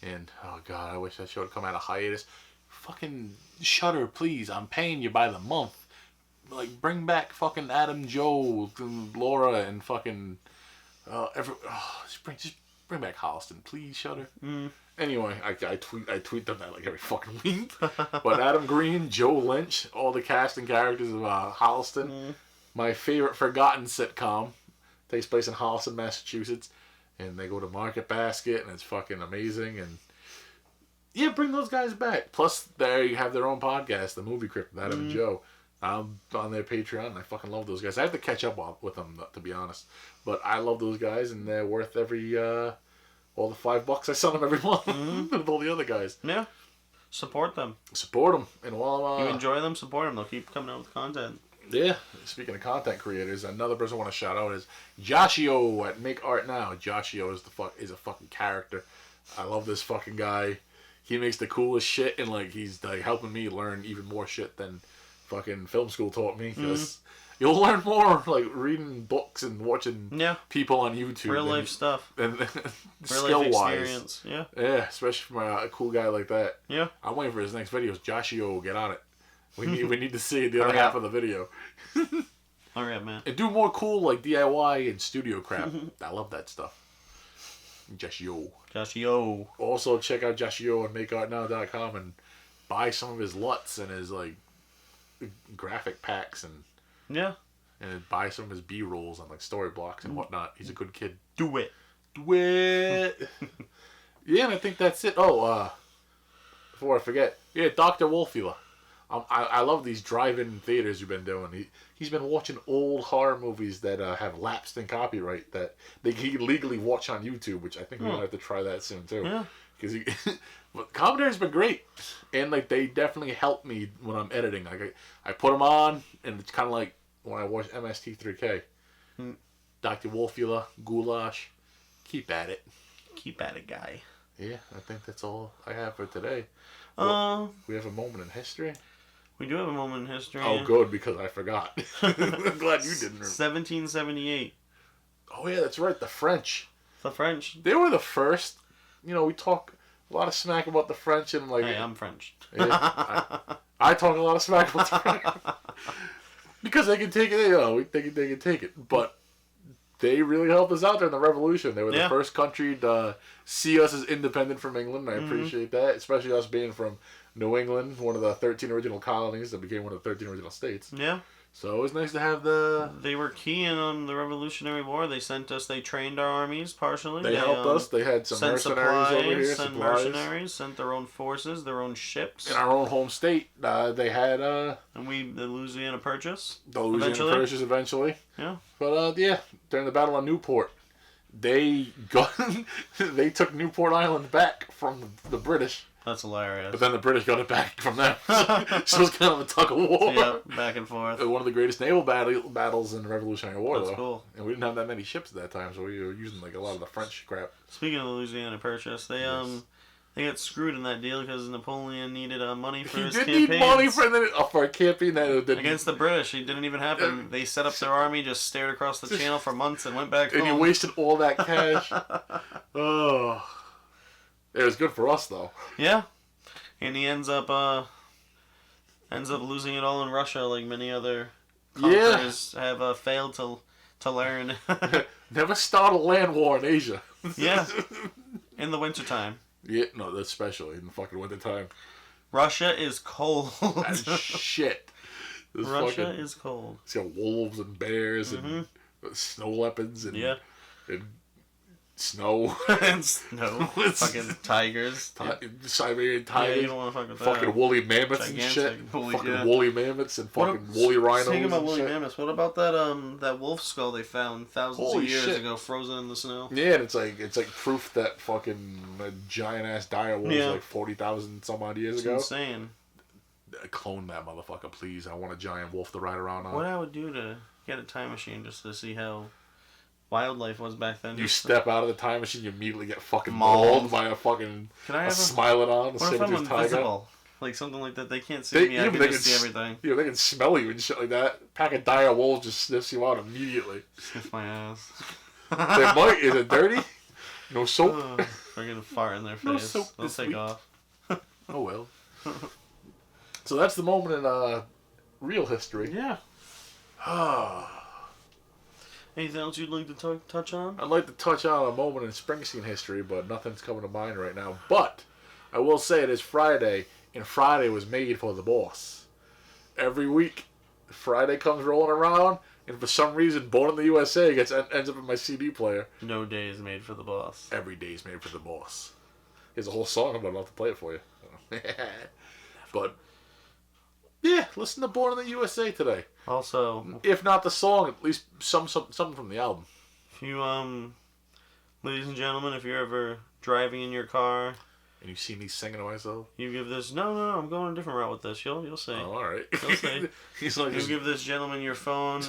And, oh, God, I wish that show would come out of hiatus. Fucking Shudder, please. I'm paying you by the month. Like, bring back fucking Adam, Joe, and Laura, and fucking just bring back Holliston, please, Shudder. Anyway, I tweet them that like every fucking week. But Adam Green, Joe Lynch, all the cast and characters of Holliston. My favorite forgotten sitcom takes place in Holliston, Massachusetts, and they go to Market Basket, and it's fucking amazing. And yeah, bring those guys back. Plus, they have their own podcast, The Movie Crypt, with Adam and Joe. I'm on their Patreon, and I fucking love those guys. I have to catch up with them, to be honest. But I love those guys, and they're worth every all the $5 I send them every month with all the other guys. Yeah, support them. Support them, and while you enjoy them, support them. They'll keep coming out with content. Yeah. Speaking of content creators, another person I want to shout out is Joshio at Make Art Now. Joshio is a fucking character. I love this fucking guy. He makes the coolest shit, and like he's like helping me learn even more shit than fucking film school taught me. Because you'll learn more like reading books and watching people on YouTube. Real life stuff. And skill wise. Yeah. Yeah, especially from a cool guy like that. Yeah. I'm waiting for his next videos. Joshio, get on it. We need to see the other half of the video. Alright, man. And do more cool like DIY and studio crap. I love that stuff. Joshio. Also check out Joshio on MakeArtNow.com and buy some of his LUTs and his like graphic packs and buy some of his B-rolls on like story blocks and whatnot. He's a good kid. Do it. Yeah, and I think that's it. Oh, before I forget, Dr. Wolfula. I love these drive-in theaters you've been doing. He's been watching old horror movies that have lapsed in copyright that he can legally watch on YouTube, which I think we're gonna have to try that soon too. Yeah. Because but commentary's been great, and like they definitely help me when I'm editing. Like I put them on, and it's kind of like when I watch MST3K. Dr. Wolfula, Goulash, keep at it. Keep at it, guy. Yeah, I think that's all I have for today. Well, we have a moment in history. We do have a moment in history. Oh, good, because I forgot. I'm glad you didn't. 1778. Oh, yeah, that's right. The French. They were the first. You know, we talk a lot of smack about the French and like. Hey, I'm French. Yeah, I talk a lot of smack about the French. Because they can take it, you know, they can take it. But they really helped us out there in the Revolution. They were the first country to see us as independent from England. I appreciate that, especially us being from New England, one of the 13 original colonies that became one of the 13 original states. Yeah. So it was nice to have the... They were key in the Revolutionary War. They trained our armies partially. They helped us. They had some mercenaries over here. Mercenaries, sent their own forces, their own ships. In our own home state, they had... the Louisiana Purchase. The Louisiana Purchase eventually. Yeah. But during the Battle of Newport, they took Newport Island back from the British. That's hilarious. But then the British got it back from them. So it's kind of a tug of war. Yeah, back and forth. One of the greatest naval battles in the Revolutionary War, That's cool. And we didn't have that many ships at that time, so we were using like a lot of the French crap. Speaking of the Louisiana Purchase, they got screwed in that deal because Napoleon needed money for his campaigns. He did need money for a campaign against the British. It didn't even happen. They set up their army, just stared across the channel for months, and went back home. And you wasted all that cash. Oh, it was good for us though. Yeah. And he ends up losing it all in Russia, like many other conquerors have failed to learn. Never start a land war in Asia. Yeah, in the wintertime. Yeah, no, that's especially in the fucking wintertime. Russia is cold. That's shit. Russia is cold. It's got wolves and bears and snow leopards and snow. And snow. Fucking tigers. Siberian tigers. Yeah, you don't want to fuck with fucking that. Woolly mammoths and shit. Woolly mammoths and fucking woolly rhinos. Speaking about woolly mammoths, what about that wolf skull they found thousands of years ago, frozen in the snow? Yeah, and it's like proof that fucking giant ass dire wolf was like 40,000 some odd years ago. Insane. Clone that motherfucker, please. I want a giant wolf to ride around on. What I would do to get a time machine just to see how wildlife was back then. You step out of the time machine, you immediately get fucking mauled by a fucking Smilodon. What if I'm invisible? Like something like that. They can't see me. I can just see everything. Yeah, they can smell you and shit like that. Pack of dire wolves just sniffs you out immediately. Sniff my ass. They might. Is it dirty? No soap. They're gonna fart in their face. No soap. They'll take off. Oh well. So that's the moment in real history. Yeah. Anything else you'd like to touch on? I'd like to touch on a moment in Springsteen history, but nothing's coming to mind right now. But I will say it is Friday, and Friday was made for the boss. Every week, Friday comes rolling around, and for some reason, Born in the USA ends up in my CD player. No day is made for the boss. Every day is made for the boss. There's a whole song about it. I'll have to play it for you. But yeah, listen to Born in the USA today. Also, if not the song, at least something from the album. If you ladies and gentlemen, if you're ever driving in your car and you see me singing to myself, you give this no, I'm going a different route with this. You'll see. Oh, all right. You'll see. He's like, you give this gentleman your phone,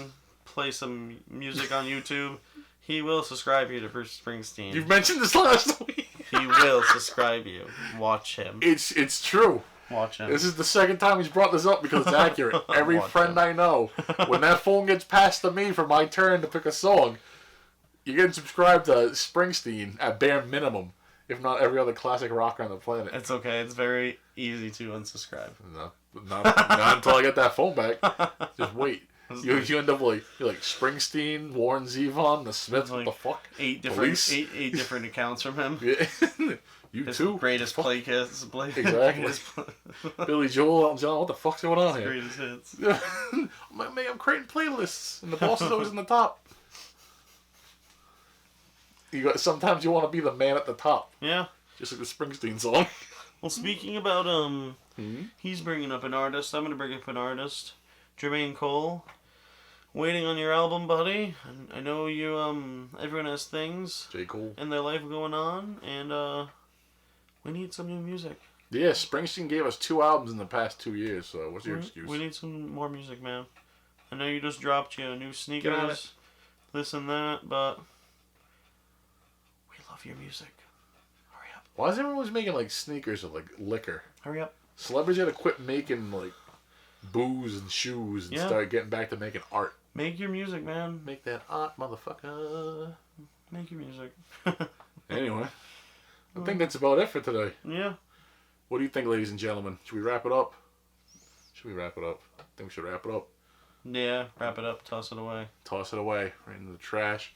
play some music on YouTube. He will subscribe you to Bruce Springsteen. You've mentioned this last week. He will subscribe you. Watch him. It's true. Watch him. This is the second time he's brought this up because it's accurate. Every friend I know, when that phone gets passed to me for my turn to pick a song, you're getting subscribed to Springsteen at bare minimum, if not every other classic rocker on the planet. It's okay. It's very easy to unsubscribe. No, not until I get that phone back. Just wait. You end up like you're like Springsteen, Warren Zevon, the Smiths. Like what the fuck? Eight different accounts from him. Yeah. You His too. Greatest play Exactly. Billy Joel, Elton John. What the fuck's going on here? Greatest hits. I'm creating playlists, and the boss is always in the top. Sometimes you want to be the man at the top. Yeah. Just like the Springsteen song. Well, speaking about he's bringing up an artist. I'm gonna bring up an artist, Jermaine Cole. Waiting on your album, buddy. I know you. Everyone has things. J. Cole. In their life going on, and we need some new music. Yeah, Springsteen gave us 2 albums in the past 2 years. So what's your excuse? We need some more music, man. I know you just dropped your new sneakers, this and that, but we love your music. Hurry up. Why is everyone always making like sneakers or like liquor? Hurry up. Celebrities gotta quit making like booze and shoes and start getting back to making art. Make your music, man. Make that art, motherfucker. Make your music. Anyway, I think that's about it for today. Yeah. What do you think, ladies and gentlemen? Should we wrap it up? I think we should wrap it up. Yeah, wrap it up, toss it away. Toss it away, right into the trash.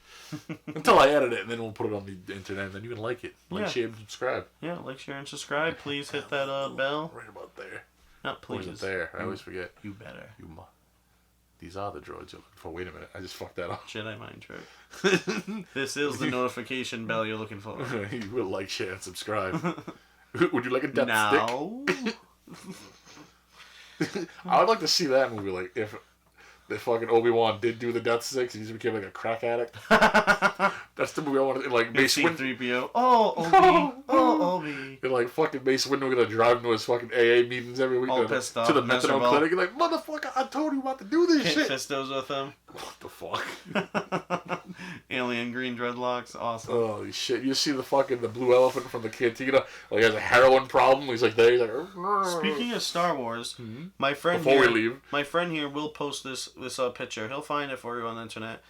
Until I edit it, and then we'll put it on the internet, and then you can like it. Like, share, and subscribe. Yeah, like, share, and subscribe. Please hit that bell. Right about there. Not please. Or is it there? I always forget. You better. These are the droids you're looking for. Wait a minute. I just fucked that up. Jedi mind trick. This is the notification bell you're looking for. You will like, share, and subscribe. Would you like a death stick? I would like to see that movie, like, if fucking Obi-Wan did do the death sticks and he just became like a crack addict. That's the movie I want to, like, Mace Windu. 3PO. Oh, Obi. Oh, Obi. And like fucking Mace Windu gonna drive him to his fucking AA meetings every week. All pissed off. To the methadone clinic. You're like, motherfucker, I told you about to do this shit. Fistos with him. What the fuck? Alien green dreadlocks. Awesome. Holy shit. You see the blue elephant from the cantina? Like, he has a heroin problem. He's like there. He's like, Rrr. Speaking of Star Wars, my friend my friend here will post this picture. He'll find it for you on the internet.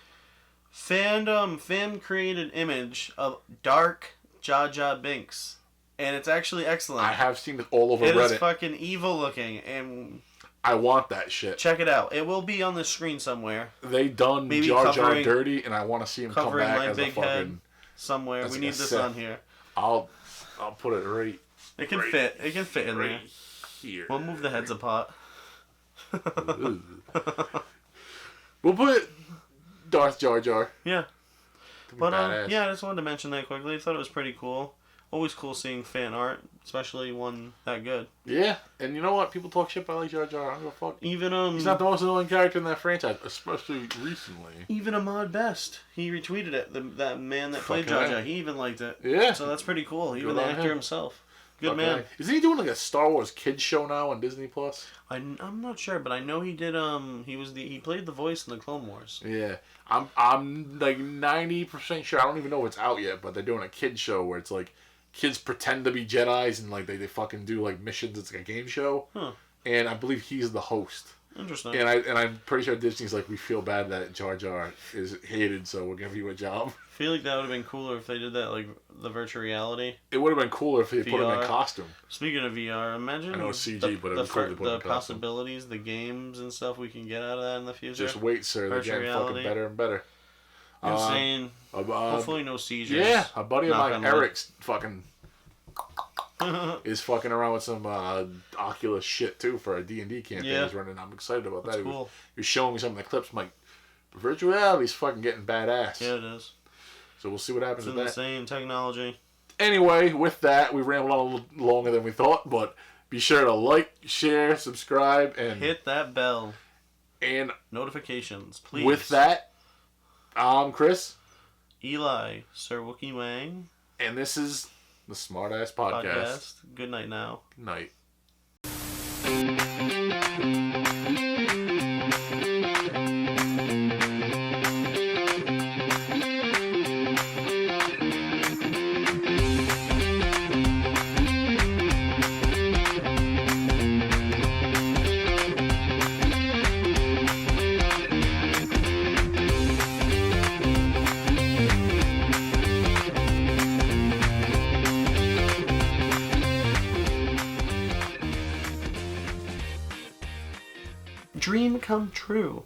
Fan created image of Dark Jar Jar Binks, and it's actually excellent. I have seen it all over Reddit. Reddit. It is fucking evil looking, and I want that shit. Check it out. It will be on the screen somewhere. They done maybe Jar Jar dirty, and I want to see him come back my as big a fucking head somewhere. We need this on here. I'll put it right. It can fit. It can fit in right there. Here. We'll move the heads apart. We'll put Darth Jar Jar. Yeah. But yeah, I just wanted to mention that quickly. I thought it was pretty cool. Always cool seeing fan art, especially one that good. Yeah, and you know what? People talk shit about like Jar Jar. I don't give a fuck. Even he's not the most annoying character in that franchise, especially recently. Even Ahmad Best, he retweeted it. That man that played Jar Jar, he even liked it. Yeah. So that's pretty cool. Even the actor himself. Good man. Isn't he doing like a Star Wars kids show now on Disney Plus? I'm not sure, but I know he did. He played the voice in the Clone Wars. Yeah, I'm like 90% sure. I don't even know if it's out yet, but they're doing a kids show where it's like kids pretend to be Jedis and like they fucking do like missions. It's like a game show, and I believe he's the host. Interesting. And I'm pretty sure Disney's like, we feel bad that Jar Jar is hated, so we'll give you a job. I feel like that would have been cooler if they did that, like the virtual reality. It would have been cooler if they put him in a costume. Speaking of VR, imagine I know it's CG, but it would cool to put him in a costume. Possibilities, the games and stuff we can get out of that in the future. Just wait, sir. They're getting fucking better and better. Insane. Hopefully no seizures. Yeah, a buddy of mine, Eric's fucking is fucking around with some Oculus shit too for a D&D campaign he's running. I'm excited about that. Cool. You're showing me some of the clips. I'm like, virtual reality's fucking getting badass. Yeah, it is. So we'll see what happens with that. It's insane technology. Anyway, with that, we rambled on a little longer than we thought, but be sure to like, share, subscribe, and hit that bell. And notifications, please. With that, I'm Chris. Eli, Sir Wookie Wang. And this is the SmartAssPodcast. Good night now. Good night. Dream come true.